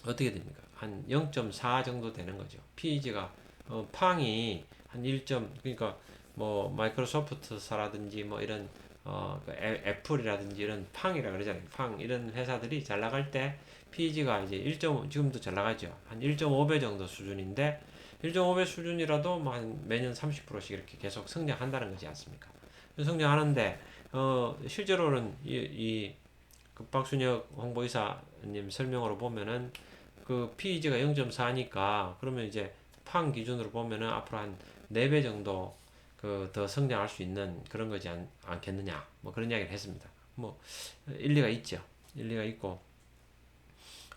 어떻게 됩니까? 한 0.4 정도 되는 거죠. PEG가 팡이 한 1. 그러니까 뭐 마이크로소프트사라든지 뭐 이런 그 애플이라든지 이런 팡이라 그러잖아요. 팡 이런 회사들이 잘 나갈 때 PEG가 이제 1.5 지금도 잘 나가죠. 한 1.5배 정도 수준인데 1.5배 수준이라도 뭐 한 매년 30%씩 이렇게 계속 성장한다는 거지 않습니까? 성장하는데 실제로는 그 박순혁 홍보이사님 설명으로 보면은 그 PEG가 0.4니까 그러면 이제 팡 기준으로 보면은 앞으로 한 4배 정도 그 더 성장할 수 있는 그런 거지 않겠느냐 뭐 그런 이야기를 했습니다. 뭐 일리가 있죠. 일리가 있고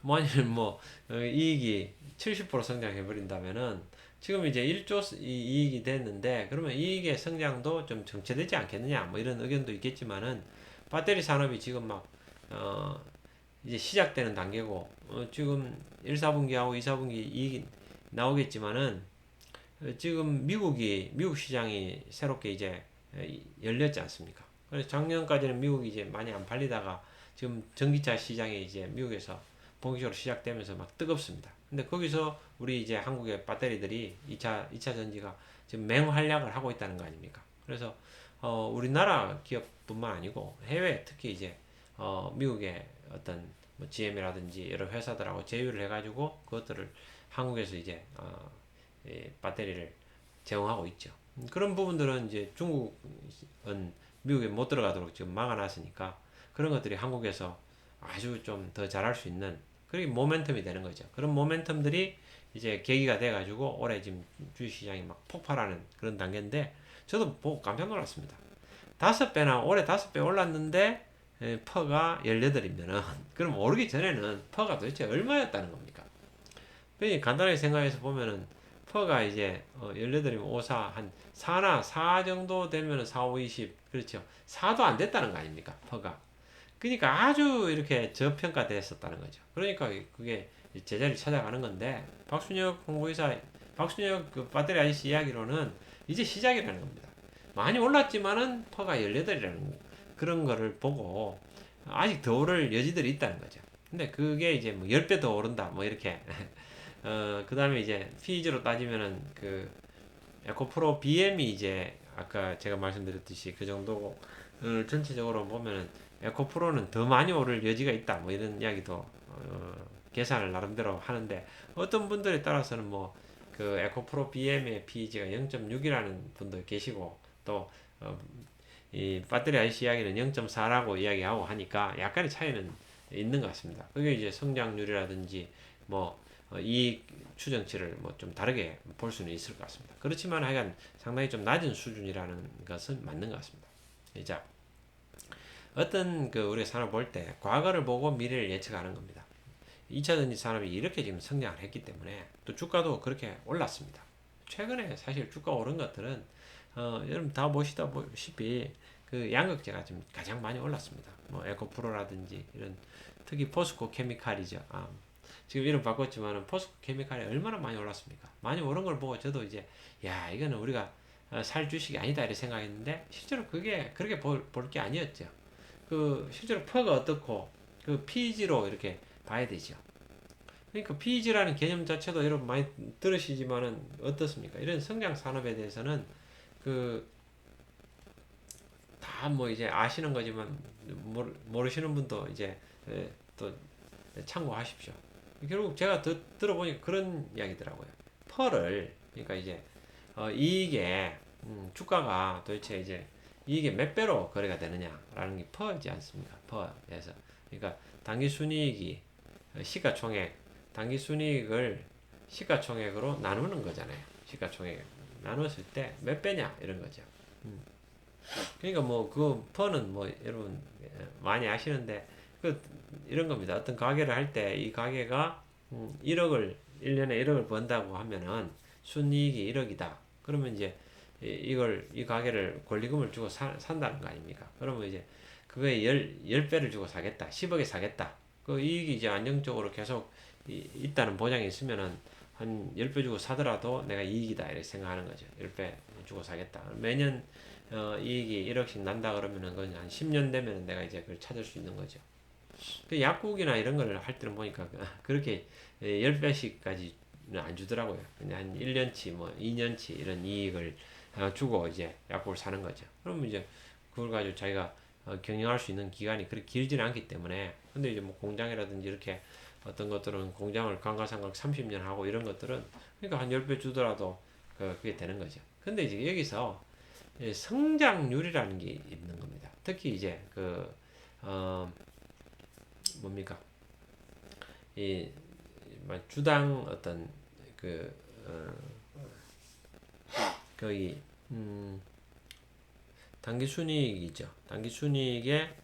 뭐 아니면 뭐 이익이 70% 성장해 버린다면은 지금 이제 1조 이익이 됐는데 그러면 이익의 성장도 좀 정체되지 않겠느냐 뭐 이런 의견도 있겠지만은 배터리 산업이 지금 막 이제 시작되는 단계고 지금 1, 4분기하고 2, 4분기 이익이 나오겠지만은 지금 미국 시장이 새롭게 이제 열렸지 않습니까? 그래서 작년까지는 미국이 이제 많이 안 팔리다가 지금 전기차 시장이 이제 미국에서 본격적으로 시작되면서 막 뜨겁습니다. 근데 거기서 우리 이제 한국의 배터리들이 2차 전지가 지금 맹활약을 하고 있다는 거 아닙니까? 그래서 우리나라 기업뿐만 아니고 해외 특히 이제 미국의 어떤 뭐 GM이라든지 여러 회사들하고 제휴를 해가지고 그것들을 한국에서 이제 배터리를 제공하고 있죠. 그런 부분들은 이제 중국은 미국에 못 들어가도록 지금 막아놨으니까 그런 것들이 한국에서 아주 좀 더 잘할 수 있는 그게 모멘텀이 되는 거죠. 그런 모멘텀들이 이제 계기가 돼가지고 올해 지금 주식시장이 막 폭발하는 그런 단계인데 저도 보고 깜짝 놀랐습니다. 5배나 올해 5배 올랐는데 퍼가 18이면은 그럼 오르기 전에는 퍼가 도대체 얼마였다는 겁니까? 그러니 간단하게 생각해서 보면은 퍼가 이제 18이면 5, 4, 한 4나 4 정도 되면은 4, 5, 20 그렇죠. 4도 안 됐다는 거 아닙니까? 퍼가. 그러니까 아주 이렇게 저평가됐었다는 거죠. 그러니까 그게 제자리를 찾아가는 건데 박순혁 홍보이사 박순혁 그 배터리 아저씨 이야기로는 이제 시작이라는 겁니다. 많이 올랐지만은 퍼가 18이라는 그런 거를 보고 아직 더 오를 여지들이 있다는 거죠. 근데 그게 이제 뭐 10배 더 오른다 뭐 이렇게 그 다음에 이제 피즈로 따지면은 그 에코프로 BM이 이제 아까 제가 말씀드렸듯이 그 정도고 전체적으로 보면은 에코프로는 더 많이 오를 여지가 있다 뭐 이런 이야기도 계산을 나름대로 하는데 어떤 분들에 따라서는 뭐 그 에코프로 BM의 PEG가 0.6이라는 분도 계시고 또 이 배터리 IC 이야기는 0.4라고 이야기하고 하니까 약간의 차이는 있는 것 같습니다. 그게 이제 성장률이라든지 뭐 이익 추정치를 뭐 좀 다르게 볼 수는 있을 것 같습니다. 그렇지만 하여간 상당히 좀 낮은 수준이라는 것은 맞는 것 같습니다. 자, 어떤 그 우리가 산업 볼 때 과거를 보고 미래를 예측하는 겁니다. 2차 전지 산업이 이렇게 지금 성장을 했기 때문에 또 주가도 그렇게 올랐습니다. 최근에 사실 주가 오른 것들은 여러분 다 보시다 보시피 그 양극재가 지금 가장 많이 올랐습니다. 뭐 에코프로라든지 이런 특히 포스코 케미칼이죠. 지금 이름 바꿨지만은 포스코 케미칼이 얼마나 많이 올랐습니까? 많이 오른 걸 보고 저도 이제 야 이거는 우리가 살 주식이 아니다 이렇게 생각했는데 실제로 그게 그렇게 볼 게 아니었죠. 그 실제로 퍼가 어떻고 그 PEG로 이렇게 봐야 되죠. 그러니까 PEG라는 개념 자체도 여러분 많이 들으시지만은 어떻습니까? 이런 성장 산업에 대해서는 그 다 뭐 이제 아시는 거지만 모르시는 분도 이제 또 참고하십시오. 결국 제가 들어보니까 그런 이야기더라고요. 펄을 그러니까 이제 이익에 주가가 도대체 이제 이익의 몇 배로 거래가 되느냐라는 게 펄이지 않습니까? 펄에서 그러니까 당기순이익이 시가총액 당기순이익을 시가총액으로 나누는 거잖아요. 시가총액 나눴을 때 몇 배냐 이런 거죠. 그러니까 뭐 그 펄은 뭐 여러분 많이 아시는데 그 이런 겁니다. 어떤 가게를 할 때 이 가게가 1억을 1년에 1억을 번다고 하면은 순이익이 1억이다. 그러면 이제 이 가게를 권리금을 주고 산다는 거 아닙니까? 그러면 이제 그거에 10배를 주고 사겠다. 10억에 사겠다. 그 이익이 이제 안정적으로 계속 있다는 보장이 있으면은 한 10배 주고 사더라도 내가 이익이다. 이렇게 생각하는 거죠. 10배 주고 사겠다. 매년 이익이 1억씩 난다 그러면은 그건 한 10년 되면은 내가 이제 그걸 찾을 수 있는 거죠. 그 약국이나 이런 걸 할 때는 보니까 그렇게 10배씩까지는 안 주더라고요. 그냥 한 1년치 뭐 2년치 이런 이익을 주고 이제 약국을 사는 거죠. 그러면 이제 그걸 가지고 자기가 경영할 수 있는 기간이 그렇게 길지는 않기 때문에 근데 이제 뭐 공장이라든지 이렇게 어떤 것들은 공장을 감가상각 30년 하고 이런 것들은 그러니까 한 10배 주더라도 그게 되는 거죠. 근데 이제 여기서 성장률이라는 게 있는 겁니다. 특히 이제 뭡니까? 이 주당 어떤 그 거의 단기 순이익이죠. 단기 순이익의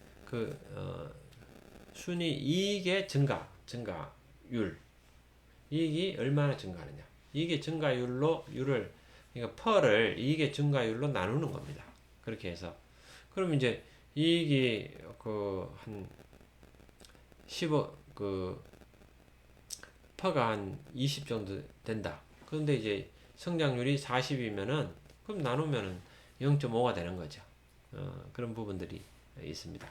순이 이익의 증가율 이익이 얼마나 증가하느냐. 이익의 증가율을 그러니까 펄을 이익의 증가율로 나누는 겁니다. 그렇게 해서 그럼 이제 이익이 한 10억 퍼가 한 20 정도 된다. 그런데 이제 성장률이 40이면은 그럼 나누면은 0.5가 되는 거죠. 그런 부분들이 있습니다.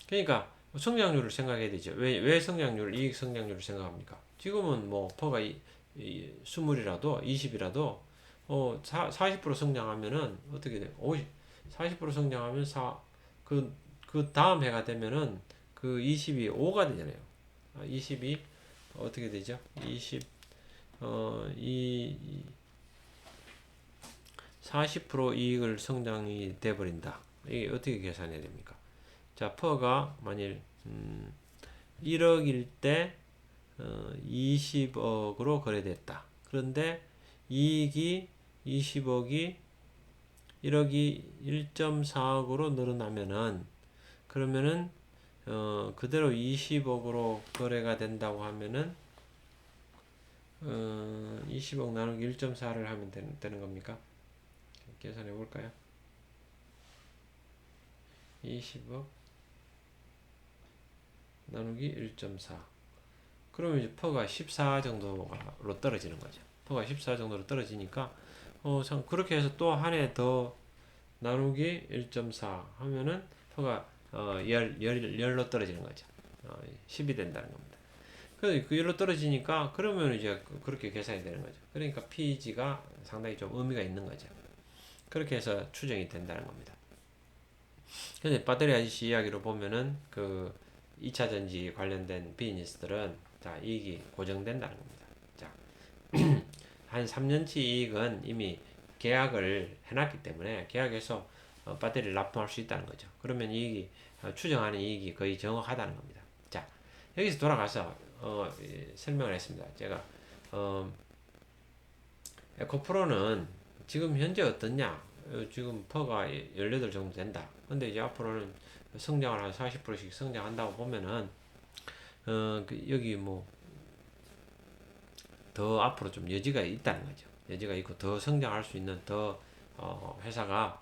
그러니까 성장률을 생각해야 되죠. 왜 이익 성장률을 생각합니까? 지금은 뭐 퍼가 20이라도 20이라도 40% 성장하면은 어떻게 돼? 40% 성장하면 그 다음 해가 되면은 그 20이 5가 되잖아요. 20이 어떻게 되죠? 40% 이익을 성장이 돼 버린다. 이게 어떻게 계산해야 됩니까? 자, 퍼가 만일 1억일 때 20억으로 거래됐다. 그런데 이익이 20억이 1억이 1.4억으로 늘어나면은 그러면은 그대로 20억으로 거래가 된다고 하면은 20억 나누기 1.4를 하면 되는 겁니까? 계산해 볼까요? 20억 나누기 1.4. 그러면 이제 퍼가 14 정도로 떨어지는 거죠. 퍼가 14 정도로 떨어지니까 그렇게 해서 또 한 해 더 나누기 1.4 하면은 퍼가 열로 떨어지는 거죠. 10이 된다는 겁니다. 그 열로 떨어지니까 그러면 이제 그렇게 계산이 되는 거죠. 그러니까 PEG가 상당히 좀 의미가 있는 거죠. 그렇게 해서 추정이 된다는 겁니다. 근데 배터리 아저씨 이야기로 보면은 그 2차 전지 관련된 비즈니스들은 자, 이익이 고정된다는 겁니다. 자, 한 3년치 이익은 이미 계약을 해놨기 때문에 계약해서 배터리를 납품할 수 있다는 거죠. 그러면 이익이 추정하는 이익이 거의 정확하다는 겁니다. 자, 여기서 돌아가서 설명을 했습니다. 제가 에코프로는 지금 현재 어떻냐? 지금 퍼가 18 정도 된다. 근데 이제 앞으로는 성장을 한 40%씩 성장한다고 보면은 여기 뭐 더 앞으로 좀 여지가 있다는 거죠. 여지가 있고 더 성장할 수 있는 더 회사가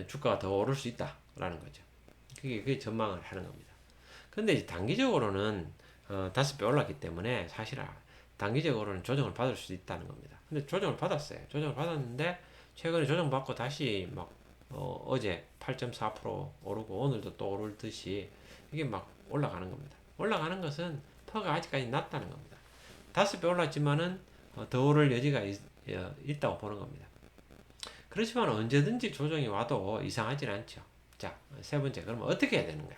주가가 더 오를 수 있다라는 거죠. 그게 전망을 하는 겁니다. 근데 이제 단기적으로는 5배 올랐기 때문에 사실 단기적으로는 조정을 받을 수 있다는 겁니다. 근데 조정을 받았어요. 조정을 받았는데 최근에 조정받고 다시 막 어제 8.4% 오르고 오늘도 또 오르듯이 이게 막 올라가는 겁니다. 올라가는 것은 퍼가 아직까지 낮다는 겁니다. 5배 올랐지만은 더 오를 여지가 있다고 보는 겁니다. 그렇지만 언제든지 조정이 와도 이상하진 않죠. 자, 세 번째, 그러면 어떻게 해야 되는가?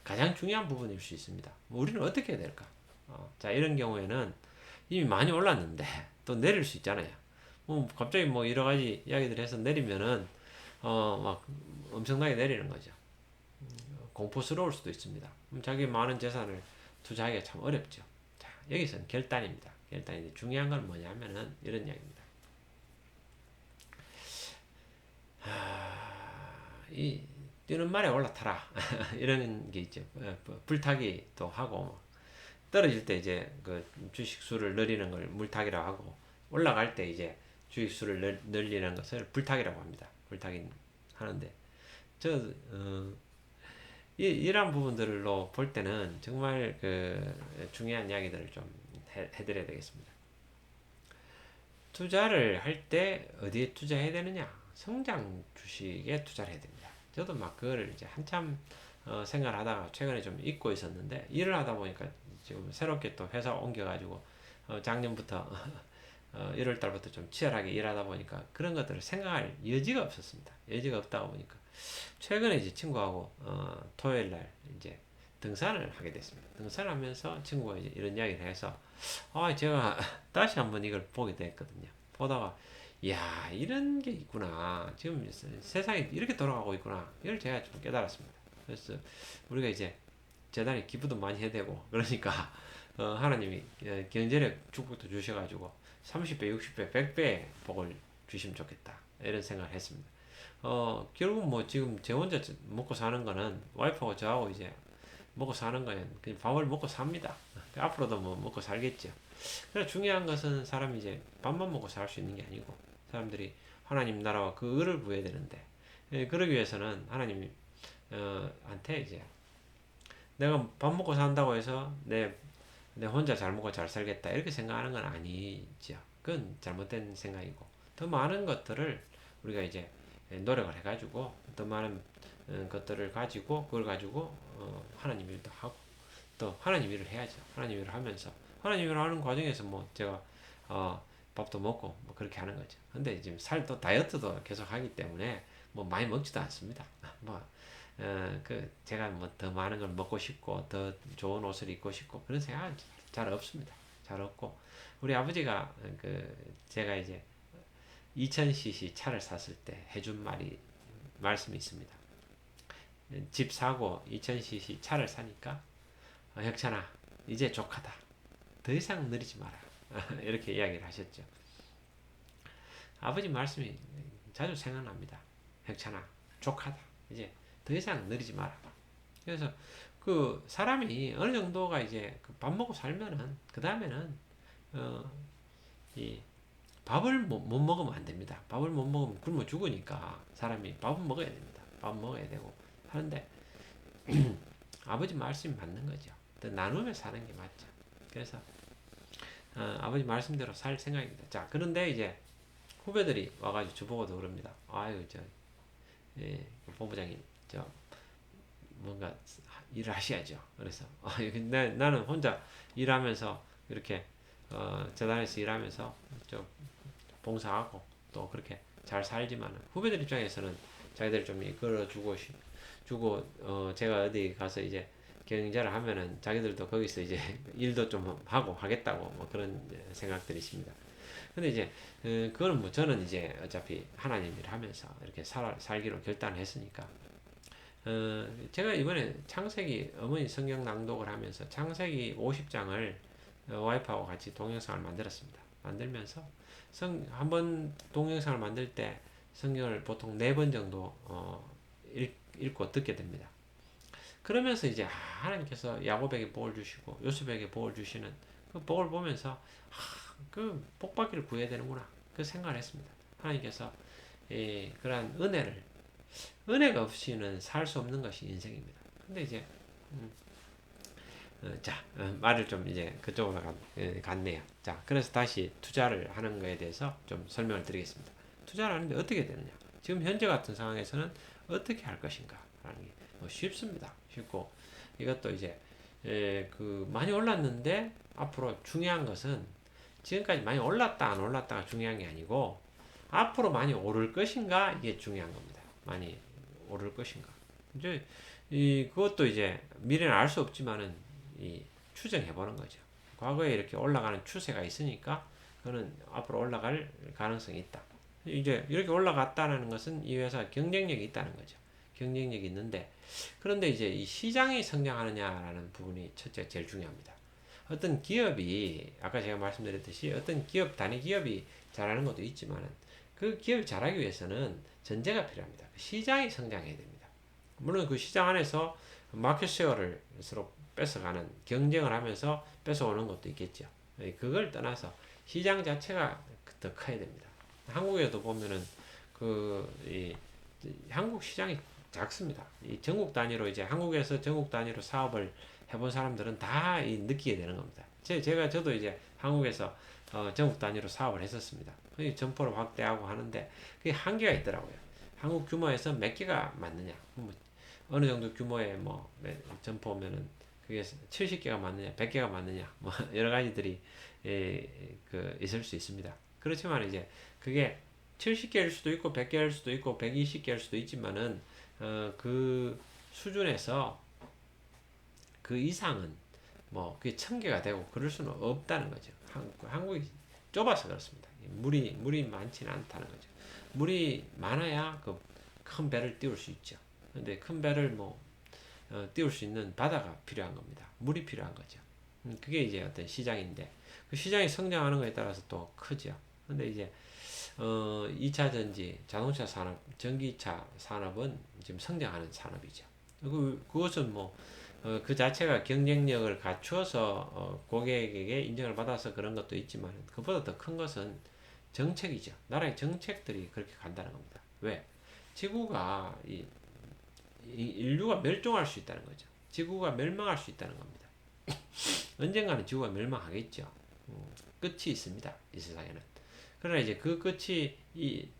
가장 중요한 부분일 수 있습니다. 우리는 어떻게 해야 될까? 자, 이런 경우에는 이미 많이 올랐는데 또 내릴 수 있잖아요. 갑자기 뭐 여러 가지 이야기들 해서 내리면은 막 엄청나게 내리는 거죠. 공포스러울 수도 있습니다. 자기 많은 재산을 투자하기가 참 어렵죠. 자, 여기서는 결단입니다. 결단인데 중요한 건 뭐냐면은 이런 이야기입니다. 이 뛰는 말에 올라타라 이런 게 있죠. 불타기도 하고 떨어질 때 이제 그 주식 수를 늘리는 걸 물타기라고 하고 올라갈 때 이제 주식 수를 늘리는 것을 불타기라고 합니다. 불타기 하는데 저 이런 부분들로 볼 때는 정말 그 중요한 이야기들을 좀 해드려야 되겠습니다. 투자를 할 때 어디에 투자해야 되느냐? 성장 주식에 투자를 해야 됩니다. 저도 막 그거를 이제 한참 생각을 하다가 최근에 좀 잊고 있었는데 일을 하다 보니까 지금 새롭게 또 회사 옮겨가지고 작년부터 1월 달부터 좀 치열하게 일하다 보니까 그런 것들을 생각할 여지가 없었습니다. 여지가 없다 보니까 최근에 이제 친구하고 토요일 날 이제 등산을 하게 됐습니다. 등산을 하면서 친구가 이제 이런 이야기를 해서 제가 다시 한번 이걸 보게 됐거든요. 보다가 이야 이런 게 있구나. 지금 세상이 이렇게 돌아가고 있구나. 이걸 제가 좀 깨달았습니다. 그래서 우리가 이제 재단에 기부도 많이 해야 되고 그러니까 하나님이 경제력 축복도 주셔가지고 30배, 60배, 100배 복을 주시면 좋겠다. 이런 생각을 했습니다. 결국 뭐 지금 제 혼자 먹고 사는 거는 와이프하고 저하고 이제 먹고 사는 거는 그냥 밥을 먹고 삽니다. 앞으로도 뭐 먹고 살겠죠. 그래서 중요한 것은 사람이 이제 밥만 먹고 살 수 있는 게 아니고 사람들이 하나님 나라와 그 의를 구해야 되는데 그러기 위해서는 하나님 한테 이제 내가 밥 먹고 산다고 해서 내 혼자 잘 먹고 잘 살겠다 이렇게 생각하는 건 아니죠. 그건 잘못된 생각이고 더 많은 것들을 우리가 이제 노력을 해가지고 더 많은 것들을 가지고 그걸 가지고 하나님 일도 하고 또 하나님 일을 해야죠. 하나님 일을 하면서 하나님 일을 하는 과정에서 뭐 제가 밥도 먹고 뭐 그렇게 하는 거죠. 근데 지금 살도 다이어트도 계속 하기 때문에 뭐 많이 먹지도 않습니다. 뭐 제가 뭐 더 많은 걸 먹고 싶고 더 좋은 옷을 입고 싶고 그런 생각은 잘 없습니다. 잘 없고 우리 아버지가 제가 이제 2000cc 차를 샀을 때 해준 말씀이 있습니다. 집 사고 2000cc 차를 사니까 혁찬아 이제 족하다. 더 이상 느리지 마라. 이렇게 이야기를 하셨죠. 아버지 말씀이 자주 생각납니다. 형찬아, 족하다. 이제 더 이상 느리지 마라. 그래서 그 사람이 어느 정도가 이제 밥 먹고 살면은 그 다음에는 이 밥을 못 먹으면 안 됩니다. 밥을 못 먹으면 굶어 죽으니까 사람이 밥은 먹어야 됩니다. 밥 먹어야 되고 하는데 아버지 말씀이 맞는 거죠. 더 나누며 사는 게 맞죠. 그래서 아버지 말씀대로 살 생각입니다. 자, 그런데 이제 후배들이 와가지고 저보고도 그럽니다. 아유, 예, 본부장님, 뭔가 일을 하셔야죠. 그래서 나는 혼자 일하면서 이렇게 재단에서 일하면서 봉사하고 또 그렇게 잘 살지만 후배들 입장에서는 자기들 좀 이끌어주고 제가 어디 가서 이제 경쟁자를 하면은 자기들도 거기서 이제 일도 좀 하고 하겠다고 뭐 그런 생각들이 있습니다. 근데 이제 그거는 뭐 저는 이제 어차피 하나님 일 하면서 이렇게 살기로 결단했으니까 제가 이번에 창세기 어머니 성경 낭독을 하면서 창세기 50장을 와이프하고 같이 동영상을 만들었습니다. 만들면서 한번 동영상을 만들 때 성경을 보통 4번 정도 읽고 듣게 됩니다. 그러면서 이제 하나님께서 야곱에게 복을 주시고 요셉에게 복을 주시는 그 복을 보면서 그 복받기를 구해야 되는구나 그 생각을 했습니다. 하나님께서 그러한 은혜가 없이는 살 수 없는 것이 인생입니다. 근데 이제 말을 좀 이제 그쪽으로 갔네요. 자, 그래서 다시 투자를 하는 거에 대해서 좀 설명을 드리겠습니다. 투자를 하는데 어떻게 되느냐? 지금 현재 같은 상황에서는 어떻게 할 것인가? 라는 게 뭐 쉽습니다. 쉽고 이것도 이제 많이 올랐는데 앞으로 중요한 것은 지금까지 많이 올랐다 안 올랐다가 중요한 게 아니고 앞으로 많이 오를 것인가 이게 중요한 겁니다. 많이 오를 것인가. 이제 그것도 이제 미래는 알 수 없지만은 추정해 보는 거죠. 과거에 이렇게 올라가는 추세가 있으니까 그거는 앞으로 올라갈 가능성이 있다. 이제 이렇게 올라갔다는 것은 이 회사 경쟁력이 있다는 거죠. 경쟁력이 있는데 그런데 이제 이 시장이 성장하느냐라는 부분이 첫째 제일 중요합니다. 어떤 기업이 아까 제가 말씀드렸듯이 어떤 단위 기업이 잘하는 것도 있지만 그 기업이 잘하기 위해서는 전제가 필요합니다. 시장이 성장해야 됩니다. 물론 그 시장 안에서 마켓 쉐어를 서로 뺏어가는 경쟁을 하면서 뺏어오는 것도 있겠죠. 그걸 떠나서 시장 자체가 더 커야 됩니다. 한국에도 보면은 한국 시장이 작습니다. 이 전국 단위로 이제 한국에서 전국 단위로 사업을 해본 사람들은 다 느끼게 되는 겁니다. 저도 이제 한국에서 전국 단위로 사업을 했었습니다. 점포를 확대하고 하는데 그게 한계가 있더라고요. 한국 규모에서 몇 개가 맞느냐, 어느 정도 규모의 점포면은 그게 70개가 맞느냐, 100개가 맞느냐, 여러 가지들이 있을 수 있습니다. 그렇지만 이제 그게 70개일 수도 있고 100개일 수도 있고 120개일 수도 있지만은 그 수준에서 그 이상은 그게 1000개가 되고 그럴 수는 없다는 거죠. 한국이 좁아서 그렇습니다. 물이 많지는 않다는 거죠. 물이 많아야 그 큰 배를 띄울 수 있죠. 근데 큰 배를 띄울 수 있는 바다가 필요한 겁니다. 물이 필요한 거죠. 그게 이제 어떤 시장인데 그 시장이 성장하는 거에 따라서 또 크죠. 근데 이제 2차 전지, 자동차 산업, 전기차 산업은 지금 성장하는 산업이죠. 그것은 그 자체가 경쟁력을 갖추어서 고객에게 인정을 받아서 그런 것도 있지만 그보다 더 큰 것은 정책이죠. 나라의 정책들이 그렇게 간다는 겁니다. 왜? 지구가 인류가 멸종할 수 있다는 거죠. 지구가 멸망할 수 있다는 겁니다. 언젠가는 지구가 멸망하겠죠. 끝이 있습니다. 이 세상에는. 그러나 이제 그 끝이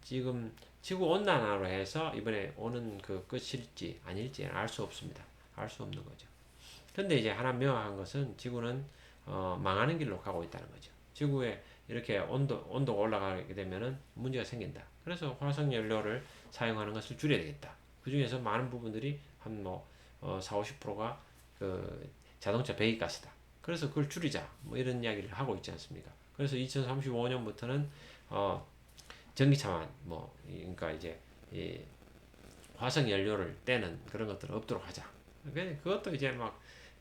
지금 지구 온난화로 해서 이번에 오는 그 끝일지 아닐지는 알 수 없습니다. 알 수 없는 거죠. 근데 이제 하나 명확한 것은 지구는 망하는 길로 가고 있다는 거죠. 지구에 이렇게 온도가 올라가게 되면은 문제가 생긴다. 그래서 화석 연료를 사용하는 것을 줄여야 되겠다. 그 중에서 많은 부분들이 한 40~50%가 그 자동차 배기가스다. 그래서 그걸 줄이자. 이런 이야기를 하고 있지 않습니까? 그래서 2035년부터는 전기차만 그러니까 이제 화석 연료를 떼는 그런 것들은 없도록 하자. 그것도 이제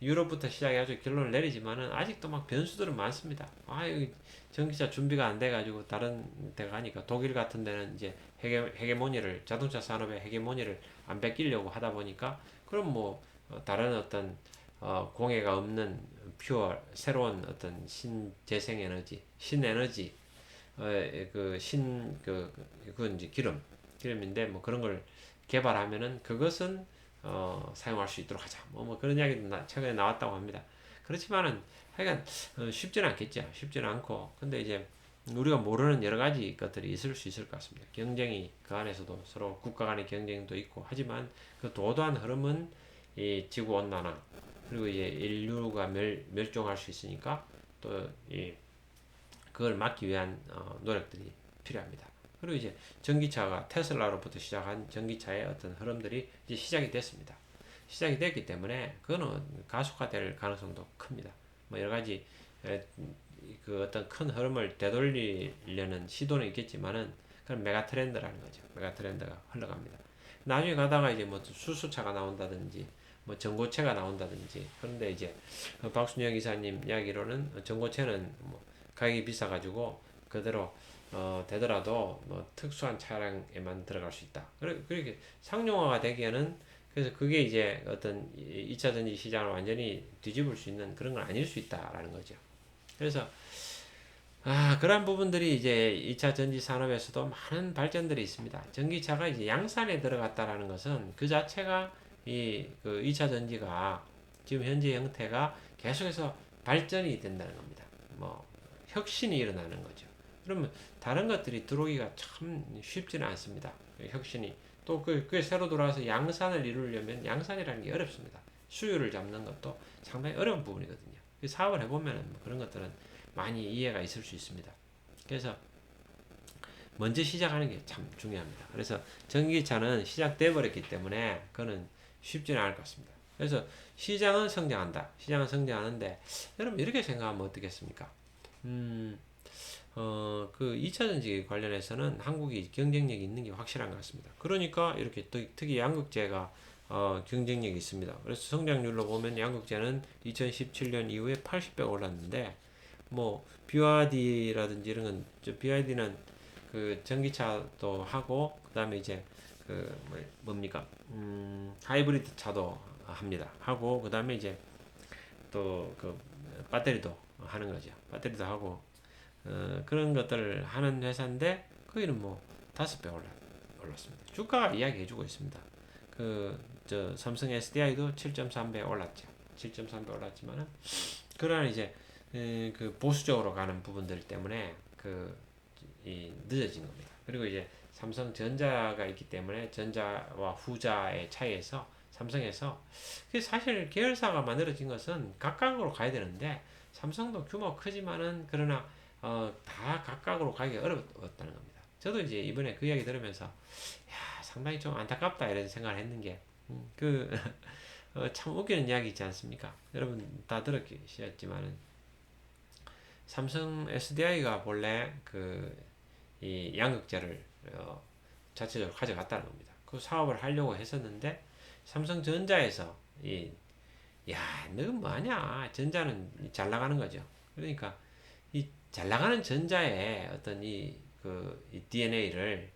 유럽부터 시작해가지고 결론을 내리지만은 아직도 막 변수들은 많습니다. 여기 전기차 준비가 안 돼가지고 다른 데 가니까 독일 같은 데는 이제 헤게모니를 자동차 산업의 헤게모니를 안 뺏기려고 하다 보니까 그럼 뭐 다른 어떤 공해가 없는 퓨어 새로운 어떤 신재생에너지 신에너지 그건 이제 기름인데 뭐 그런 걸 개발하면은 그것은 사용할 수 있도록 하자. 뭐 그런 이야기도 최근에 나왔다고 합니다. 그렇지만은 하여간 쉽지는 않겠죠. 쉽지는 않고 근데 이제 우리가 모르는 여러 가지 것들이 있을 수 있을 것 같습니다. 경쟁이 그 안에서도 서로 국가 간의 경쟁도 있고 하지만 그 도도한 흐름은 이 지구 온난화 그리고 이제 인류가 멸종할 수 있으니까 또 이 그걸 막기 위한 노력들이 필요합니다. 그리고 이제 전기차가 테슬라로부터 시작한 전기차의 어떤 흐름들이 이제 시작이 됐습니다. 시작이 됐기 때문에 그거는 가속화될 가능성도 큽니다. 뭐 여러 가지 그 어떤 큰 흐름을 되돌리려는 시도는 있겠지만은 그건 메가 트렌드라는 거죠. 메가 트렌드가 흘러갑니다. 나중에 가다가 이제 뭐 수소차가 나온다든지 뭐 전고체가 나온다든지 그런데 이제 박순영 이사님 이야기로는 전고체는 뭐 가격이 비싸가지고 그대로 되더라도 뭐 특수한 차량에만 들어갈 수 있다. 그렇게 상용화가 되기에는 그래서 그게 이제 어떤 2차 전지 시장을 완전히 뒤집을 수 있는 그런 건 아닐 수 있다라는 거죠. 그래서 그러한 부분들이 이제 2차 전지 산업에서도 많은 발전들이 있습니다. 전기차가 이제 양산에 들어갔다라는 것은 그 자체가 그 2차 전지가 지금 현재 형태가 계속해서 발전이 된다는 겁니다. 뭐 혁신이 일어나는 거죠. 그러면 다른 것들이 들어오기가 참 쉽지는 않습니다. 혁신이 또 그게 새로 들어와서 양산을 이루려면 양산이라는 게 어렵습니다. 수요를 잡는 것도 상당히 어려운 부분이거든요. 사업을 해보면 뭐 그런 것들은 많이 이해가 있을 수 있습니다. 그래서 먼저 시작하는 게 참 중요합니다. 그래서 전기차는 시작돼 버렸기 때문에 그거는 쉽지는 않을 것 같습니다. 그래서 시장은 성장한다. 시장은 성장하는데 여러분 이렇게 생각하면 어떻겠습니까? 그 2차 전지 관련해서는 한국이 경쟁력이 있는 게 확실한 것 같습니다. 그러니까 이렇게 특히 양극재가 경쟁력이 있습니다. 그래서 성장률로 보면 양극재는 2017년 이후에 80배가 올랐는데 뭐 BYD라든지 이런 건 BYD는 그 전기차도 하고 그다음에 이제 그 뭡니까 하이브리드 차도 합니다. 하고 그다음에 이제 또 그 배터리도 하는 거죠. 배터리도 하고 그런 것들을 하는 회사인데 거기는 뭐 5배 올랐습니다. 주가가 이야기해주고 있습니다. 저 삼성 SDI도 7.3배 올랐죠. 7.3배 올랐지만은 그러나 이제 그 보수적으로 가는 부분들 때문에 늦어진 겁니다. 그리고 이제 삼성전자가 있기 때문에 전자와 후자의 차이에서 삼성에서 사실 계열사가 만들어진 것은 각각으로 가야 되는데 삼성도 규모 크지만은 그러나 다 각각으로 가기 어렵다는 겁니다. 저도 이제 이번에 그 이야기 들으면서 상당히 좀 안타깝다 이런 생각을 했는 게 참 웃기는 이야기 있지 않습니까? 여러분 다 들으셨지만은 삼성 SDI가 본래 이 양극재를 자체적으로 가져갔다는 겁니다. 그 사업을 하려고 했었는데 삼성전자에서 너 뭐하냐? 전자는 잘 나가는 거죠. 그러니까 이 잘 나가는 전자의 어떤 이 DNA를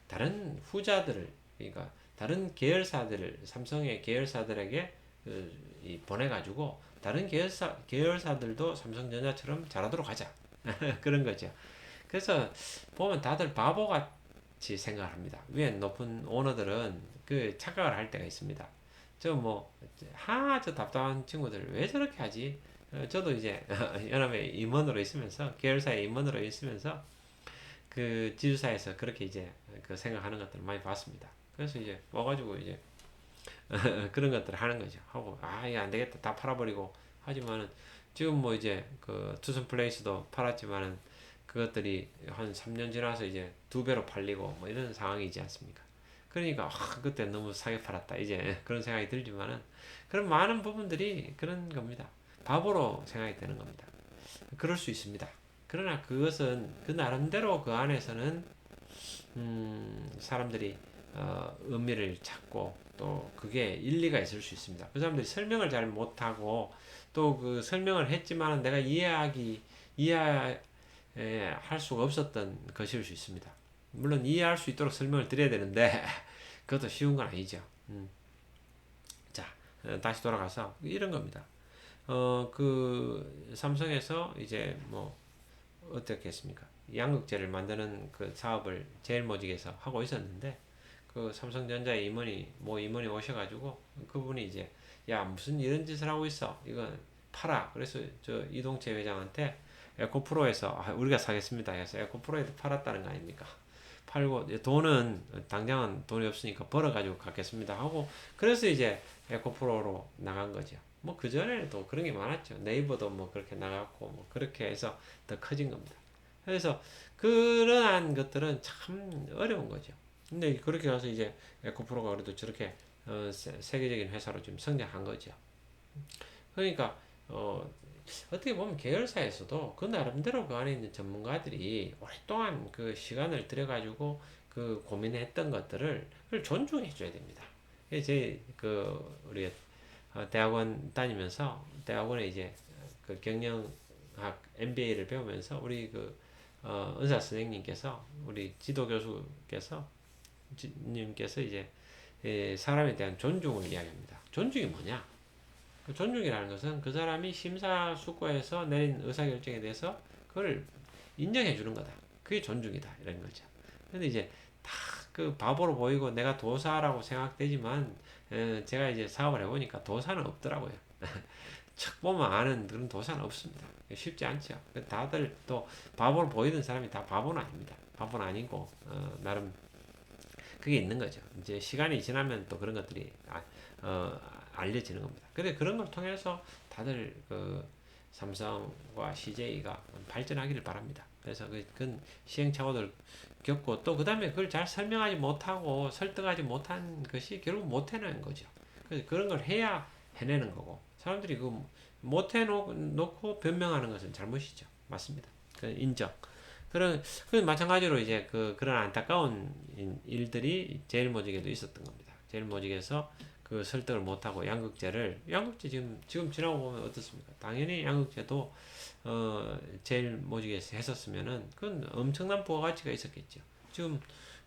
다른 후자들을 그러니까 다른 계열사들을 삼성의 계열사들에게 보내가지고 다른 계열사들도 삼성전자처럼 잘하도록 하자 그런 거죠. 그래서 보면 다들 바보같이 생각합니다. 위에 높은 오너들은 그 착각을 할 때가 있습니다. 저 답답한 친구들 왜 저렇게 하지? 저도 이제 연합의 임원으로 있으면서 계열사의 임원으로 있으면서 그 지주사에서 그렇게 이제 그 생각하는 것들을 많이 봤습니다. 그래서 이제 와가지고 이제 그런 것들을 하는 거죠. 하고 이거 안 되겠다 다 팔아버리고 하지만은 지금 뭐 이제 그 투썸 플레이스도 팔았지만은 그것들이 한 3년 지나서 이제 2배로 팔리고 뭐 이런 상황이지 않습니까? 그러니까 그때 너무 사게 팔았다 이제 그런 생각이 들지만은 그런 많은 부분들이 그런 겁니다. 바보로 생각이 되는 겁니다. 그럴 수 있습니다. 그러나 그것은 그 나름대로 그 안에서는 사람들이 의미를 찾고 또 그게 일리가 있을 수 있습니다. 그 사람들이 설명을 잘 못하고 또 그 설명을 했지만 내가 이해할 수가 없었던 것일 수 있습니다. 물론 이해할 수 있도록 설명을 드려야 되는데 그것도 쉬운 건 아니죠. 자, 다시 돌아가서 이런 겁니다. 그 삼성에서 이제 뭐 어떻게 했습니까? 양극재를 만드는 그 사업을 제일모직에서 하고 있었는데 그 삼성전자의 임원이 오셔가지고 그분이 이제 야 무슨 이런 짓을 하고 있어 이건 팔아. 그래서 저 이동채 회장한테 에코프로에서 우리가 사겠습니다 해서 에코프로에도 팔았다는 거 아닙니까? 팔고 돈은 당장은 돈이 없으니까 벌어가지고 갖겠습니다 하고 그래서 이제 에코프로로 나간 거죠. 뭐 그전에도 그런 게 많았죠. 네이버도 뭐 그렇게 나갔고 뭐 그렇게 해서 더 커진 겁니다. 그래서 그러한 것들은 참 어려운 거죠. 근데 그렇게 가서 이제 에코프로가 그래도 저렇게 세계적인 회사로 좀 성장한 거죠. 그러니까 어떻게 보면 계열사에서도 그 나름대로 그 안에 있는 전문가들이 오랫동안 그 시간을 들여가지고 그 고민했던 것들을 존중해 줘야 됩니다. 그 우리 대학원 다니면서 대학원에 이제 그 경영학 MBA를 배우면서 우리 은사 선생님께서 우리 지도 교수께서 님께서 이제 사람에 대한 존중을 이야기합니다. 존중이 뭐냐? 그 존중이라는 것은 그 사람이 심사숙고해서 내린 의사결정에 대해서 그걸 인정해 주는 거다. 그게 존중이다. 이런 거죠. 근데 이제 다 그 바보로 보이고 내가 도사라고 생각되지만 제가 이제 사업을 해보니까 도사는 없더라고요. 척 보면 아는 그런 도사는 없습니다. 쉽지 않죠. 다들 또 바보로 보이던 사람이 다 바보는 아닙니다. 바보는 아니고 나름 그게 있는 거죠. 이제 시간이 지나면 또 그런 것들이 알려지는 겁니다. 근데 그런 걸 통해서 다들 그 삼성과 CJ가 발전하기를 바랍니다. 그래서 그건 시행착오들 겪고 또 그 다음에 그걸 잘 설명하지 못하고 설득하지 못한 것이 결국 못 해내는 거죠. 그래서 그런 걸 해야 해내는 거고 사람들이 그 못 해놓고 변명하는 것은 잘못이죠. 맞습니다. 그 인정. 그 마찬가지로 이제 그런 안타까운 일들이 제일모직에도 있었던 겁니다. 제일모직에서 그 설득을 못하고 양극재 지금 지나고 보면 어떻습니까? 당연히 양극재도 제일모직에서 했었으면은 그건 엄청난 부가가치가 있었겠죠. 지금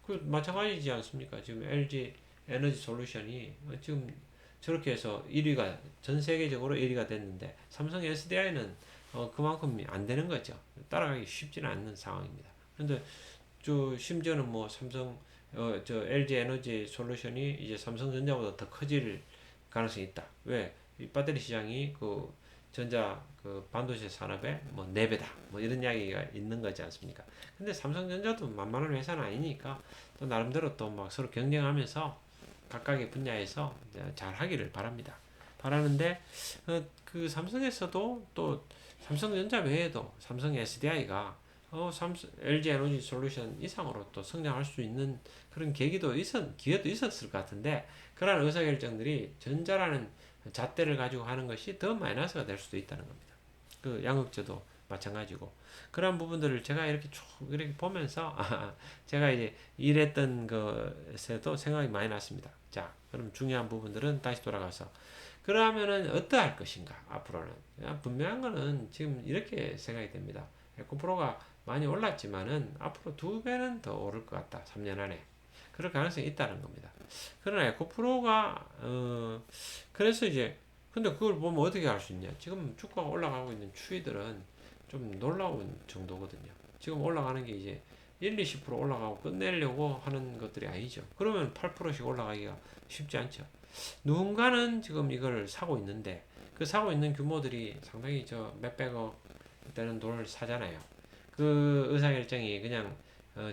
그 마찬가지지 않습니까? 지금 LG 에너지 솔루션이 지금 저렇게 해서 1위가 전 세계적으로 1위가 됐는데 삼성 SDI는 그만큼 안 되는 거죠. 따라가기 쉽지는 않는 상황입니다. 그런데 심지어는 뭐 LG 에너지 솔루션이 이제 삼성전자보다 더 커질 가능성이 있다. 왜? 이 배터리 시장이 그 전자 그 반도체 산업의 뭐 4배다. 뭐 이런 이야기가 있는 거지 않습니까? 근데 삼성전자도 만만한 회사는 아니니까 또 나름대로 또 막 서로 경쟁하면서 각각의 분야에서 잘 하기를 바랍니다. 바라는데 그 삼성에서도 또 삼성전자 외에도 삼성 SDI가 LG 에너지 솔루션 이상으로 또 성장할 수 있는 그런 기회도 있었을 것 같은데 그러한 의사결정들이 전자라는 잣대를 가지고 하는 것이 더 마이너스가 될 수도 있다는 겁니다. 그 양극재도 마찬가지고 그런 부분들을 제가 이렇게 보면서 제가 이제 일했던 것에도 생각이 많이 났습니다. 자, 그럼 중요한 부분들은 다시 돌아가서 그러면은 어떠할 것인가 앞으로는 분명한 거는 지금 이렇게 생각이 됩니다. 에코프로가 많이 올랐지만은 앞으로 2배는 더 오를 것 같다. 3년 안에 그럴 가능성이 있다는 겁니다. 그러나 에코프로가 그래서 이제 근데 그걸 보면 어떻게 알 수 있냐? 지금 주가가 올라가고 있는 추이들은 좀 놀라운 정도거든요. 지금 올라가는 게 이제 1, 20% 올라가고 끝내려고 하는 것들이 아니죠. 그러면 8%씩 올라가기가 쉽지 않죠. 누군가는 지금 이걸 사고 있는데 그 사고 있는 규모들이 상당히 저 몇백억 되는 돈을 사잖아요. 그 의사결정이 그냥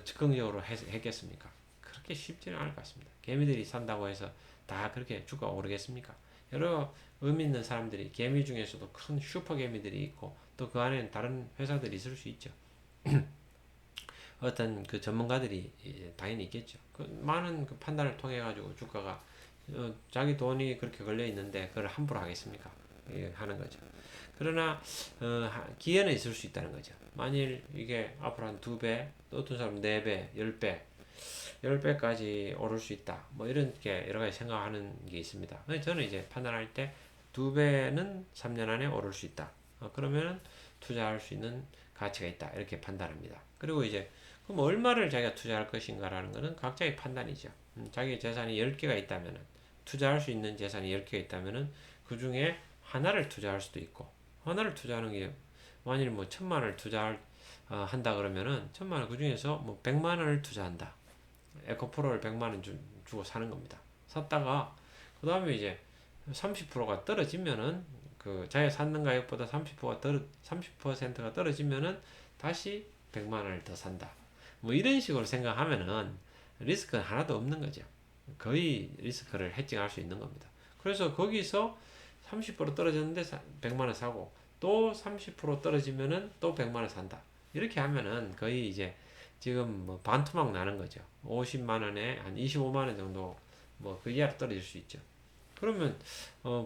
즉흥적으로 했겠습니까? 그렇게 쉽지는 않을 것 같습니다. 개미들이 산다고 해서 다 그렇게 주가가 오르겠습니까? 여러 의미 있는 사람들이 개미 중에서도 큰 슈퍼 개미들이 있고 또 그 안에는 다른 회사들이 있을 수 있죠. 어떤 그 전문가들이 당연히 있겠죠. 그 많은 그 판단을 통해 가지고 주가가 자기 돈이 그렇게 걸려 있는데 그걸 함부로 하겠습니까? 하는 거죠. 그러나 기회는 있을 수 있다는 거죠. 만일 이게 앞으로 한 2배, 또 어떤 사람 4배, 10배 10배까지 오를 수 있다. 뭐 이렇게 여러 가지 생각하는 게 있습니다. 저는 이제 판단할 때 2배는 3년 안에 오를 수 있다. 그러면은 투자할 수 있는 가치가 있다. 이렇게 판단합니다. 그리고 이제 그럼 얼마를 자기가 투자할 것인가라는 것은 각자의 판단이죠. 자기 재산이 10개가 있다면은 투자할 수 있는 재산이 10개가 있다면은 그 중에 하나를 투자할 수도 있고 하나를 투자하는 게 만일 뭐 1,000만 원을 한다 그러면은 1,000만 원 그 중에서 뭐 100만 원을 투자한다. 에코프로를 100만 원 주고 사는 겁니다. 샀다가 그 다음에 이제 30%가 떨어지면은 그 자기가 샀는 가격보다 30%가 떨어지면은 다시 100만 원을 더 산다. 뭐 이런 식으로 생각하면은 리스크는 하나도 없는 거죠. 거의 리스크를 해칭할 수 있는 겁니다. 그래서 거기서 30% 떨어졌는데 100만 원 사고 또 30% 떨어지면은 또 100만 원 산다. 이렇게 하면은 거의 이제 지금 뭐 반토막 나는 거죠. 50만 원에 한 25만 원 정도 뭐 그 이하로 떨어질 수 있죠. 그러면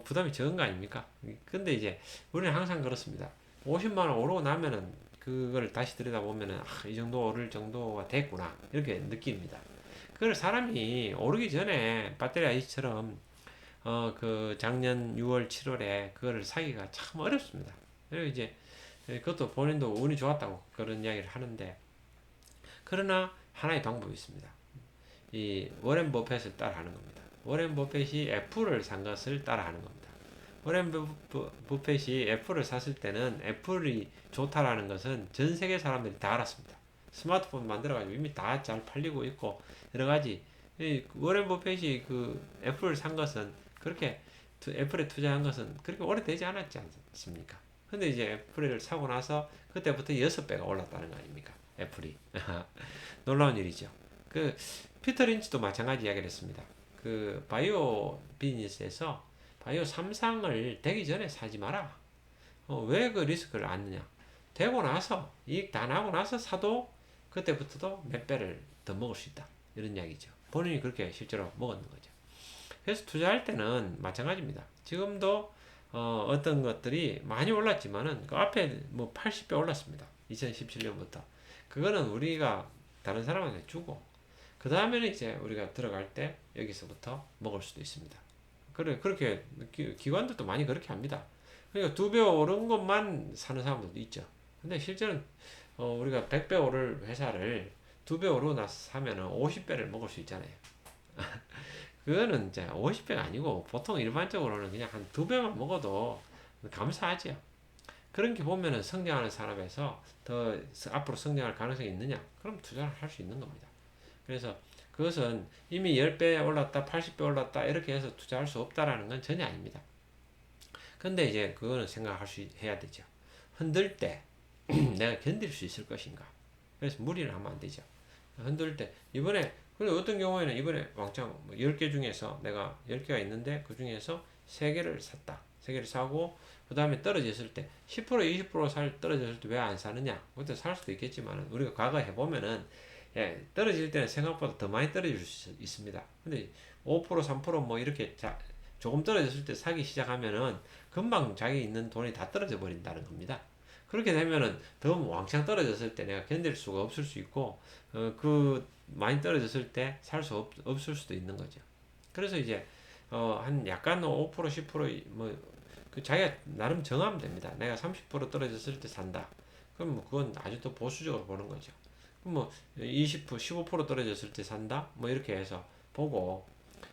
부담이 적은 거 아닙니까? 근데 이제 우리는 항상 그렇습니다. 50만 원 오르고 나면은 그걸 다시 들여다보면은 이 정도 오를 정도가 됐구나 이렇게 느낍니다. 그걸 사람이 오르기 전에 배터리 아이스처럼 그 작년 6월 7월에 그거를 사기가 참 어렵습니다. 그리고 이제 그것도 본인도 운이 좋았다고 그런 이야기를 하는데 그러나 하나의 방법이 있습니다. 이 워렌 버핏을 따라하는 겁니다. 워렌 버핏이 애플을 산 것을 따라하는 겁니다. 워렌 버핏이 애플을 샀을 때는 애플이 좋다라는 것은 전 세계 사람들이 다 알았습니다. 스마트폰 만들어가지고 이미 다 잘 팔리고 있고 여러 가지 워렌 버핏이 그 애플을 산 것은 그렇게 애플에 투자한 것은 그렇게 오래되지 않았지 않습니까? 근데 이제 애플을 사고 나서 그때부터 6배가 올랐다는 거 아닙니까? 애플이 놀라운 일이죠. 그 피터 린치도 마찬가지 이야기를 했습니다. 그 바이오 비즈니스에서 바이오 3상을 되기 전에 사지 마라. 왜 그 리스크를 안느냐? 되고 나서 이익 다 나고 나서 사도 그때부터도 몇 배를 더 먹을 수 있다. 이런 이야기죠. 본인이 그렇게 실제로 먹었는 거죠. 그래서 투자할 때는 마찬가지입니다. 지금도 어떤 것들이 많이 올랐지만은 그 앞에 뭐 80배 올랐습니다. 2017년부터. 그거는 우리가 다른 사람한테 주고 그 다음에는 이제 우리가 들어갈 때 여기서부터 먹을 수도 있습니다. 그래 그렇게 기관들도 많이 그렇게 합니다. 그러니까 2배 오른 것만 사는 사람들도 있죠. 근데 실제는 우리가 100배 오를 회사를 2배 오르고 나서 사면은 50배를 먹을 수 있잖아요. 그거는 이제 50배가 아니고 보통 일반적으로는 그냥 한 2배만 먹어도 감사하죠. 그런 게 보면은 성장하는 산업에서 더 앞으로 성장할 가능성이 있느냐? 그럼 투자를 할 수 있는 겁니다. 그래서 그것은 이미 10배 올랐다, 80배 올랐다, 이렇게 해서 투자할 수 없다라는 건 전혀 아닙니다. 근데 이제 그거는 해야 되죠. 흔들 때 내가 견딜 수 있을 것인가. 그래서 무리를 하면 안 되죠. 흔들 때, 그리고 어떤 경우에는 이번에 왕창 10개 중에서 내가 10개가 있는데 그 중에서 3개를 샀다. 3개를 사고, 그 다음에 떨어졌을 때, 10%, 20% 떨어졌을 때 왜 안 사느냐? 그때 살 수도 있겠지만, 우리가 과거 해보면은, 떨어질 때는 생각보다 더 많이 떨어질 수 있습니다. 근데 5%, 3%뭐 이렇게 조금 떨어졌을 때 사기 시작하면은 금방 자기 있는 돈이 다 떨어져 버린다는 겁니다. 그렇게 되면은 더 왕창 떨어졌을 때 내가 견딜 수가 없을 수 있고, 그 많이 떨어졌을 때 살 수 없을 수도 있는 거죠. 그래서 이제 한 약간 5% 10%뭐 그 자기가 나름 정하면 됩니다. 내가 30% 떨어졌을 때 산다. 그럼 뭐 그건 아주 더 보수적으로 보는 거죠. 그럼 뭐 20% 15% 떨어졌을 때 산다. 뭐 이렇게 해서 보고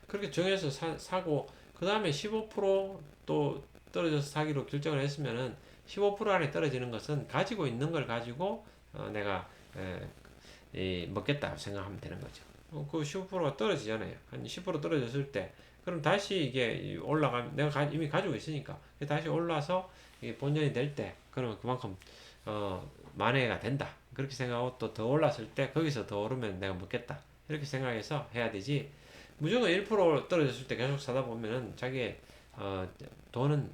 그렇게 정해서 사고 그 다음에 15%또 떨어져서 사기로 결정을 했으면은 15% 안에 떨어지는 것은 가지고 있는 걸 가지고 내가 먹겠다 생각하면 되는 거죠. 그 15%가 떨어지잖아요. 한 10% 떨어졌을 때 그럼 다시 이게 내가 이미 가지고 있으니까 다시 올라서 이게 본전이 될 때 그러면 그만큼 만회가 된다. 그렇게 생각하고 또 더 올랐을 때 거기서 더 오르면 내가 먹겠다. 이렇게 생각해서 해야 되지. 무조건 1% 떨어졌을 때 계속 사다 보면은 자기의 돈은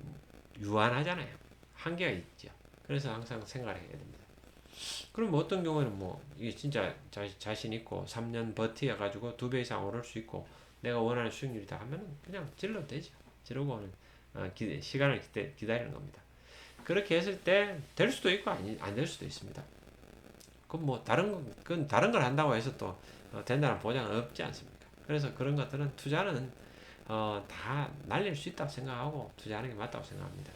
유한하잖아요. 한계가 있죠. 그래서 항상 생각을 해야 됩니다. 그럼 뭐 어떤 경우에는 뭐 이게 진짜 자신 있고 3년 버티어 가지고 2배 이상 오를 수 있고 내가 원하는 수익률이다 하면은 그냥 질러도 되죠. 지르고는 시간을 기다리는 겁니다. 그렇게 했을 때 될 수도 있고 안 될 수도 있습니다. 그건 뭐 그건 다른 걸 한다고 해서 또 된다는 보장은 없지 않습니까? 그래서 그런 것들은 투자는 다 날릴 수 있다고 생각하고 투자하는 게 맞다고 생각합니다.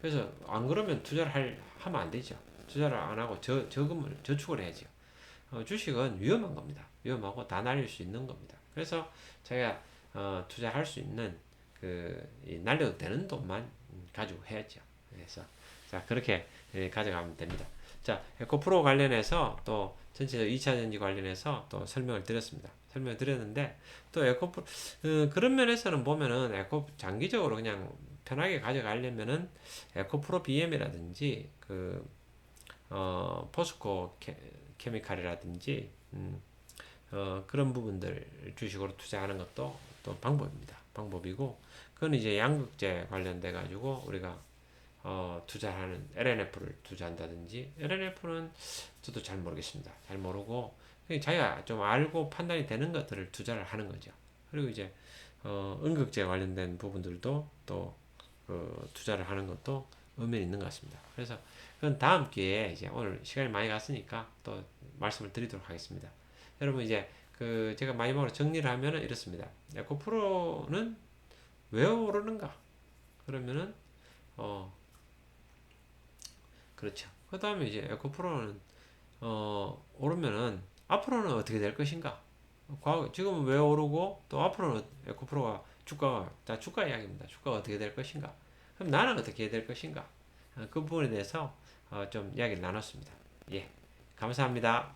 그래서 안 그러면 하면 안 되죠. 투자를 안 하고 저금을 저축을 해야죠. 주식은 위험한 겁니다. 위험하고 다 날릴 수 있는 겁니다. 그래서 제가 투자할 수 있는 날려도 되는 돈만 가지고 해야죠. 그래서 자 그렇게 가져가면 됩니다. 자 에코프로 관련해서 또 전체 2차전지 관련해서 또 설명을 드렸습니다. 설명을 드렸는데 또 에코프로 그런 면에서는 보면은 장기적으로 그냥 편하게 가져가려면은 에코프로 BM이라든지 포스코 케미칼이라든지 그런 부분들 주식으로 투자하는 것도 또 방법입니다. 방법이고 그건 이제 양극재 관련돼 가지고 우리가 투자하는 LNF를 투자한다든지 LNF는 저도 잘 모르겠습니다. 잘 모르고 그냥 자기가 좀 알고 판단이 되는 것들을 투자를 하는 거죠. 그리고 이제 음극재 관련된 부분들도 또 투자를 하는 것도 의미는 있는 것 같습니다. 그래서 그건 다음 기회에 이제 오늘 시간이 많이 갔으니까 또 말씀을 드리도록 하겠습니다. 여러분 이제 제가 마지막으로 정리를 하면은 이렇습니다. 에코프로는 왜 오르는가? 그러면은 어 그렇죠. 그 다음에 이제 에코프로는 오르면은 앞으로는 어떻게 될 것인가? 지금은 왜 오르고 또 앞으로는 에코프로가 주가 이야기입니다. 주가가 어떻게 될 것인가? 그럼 나는 어떻게 될 것인가? 그 부분에 대해서 좀 이야기를 나눴습니다. 예, 감사합니다.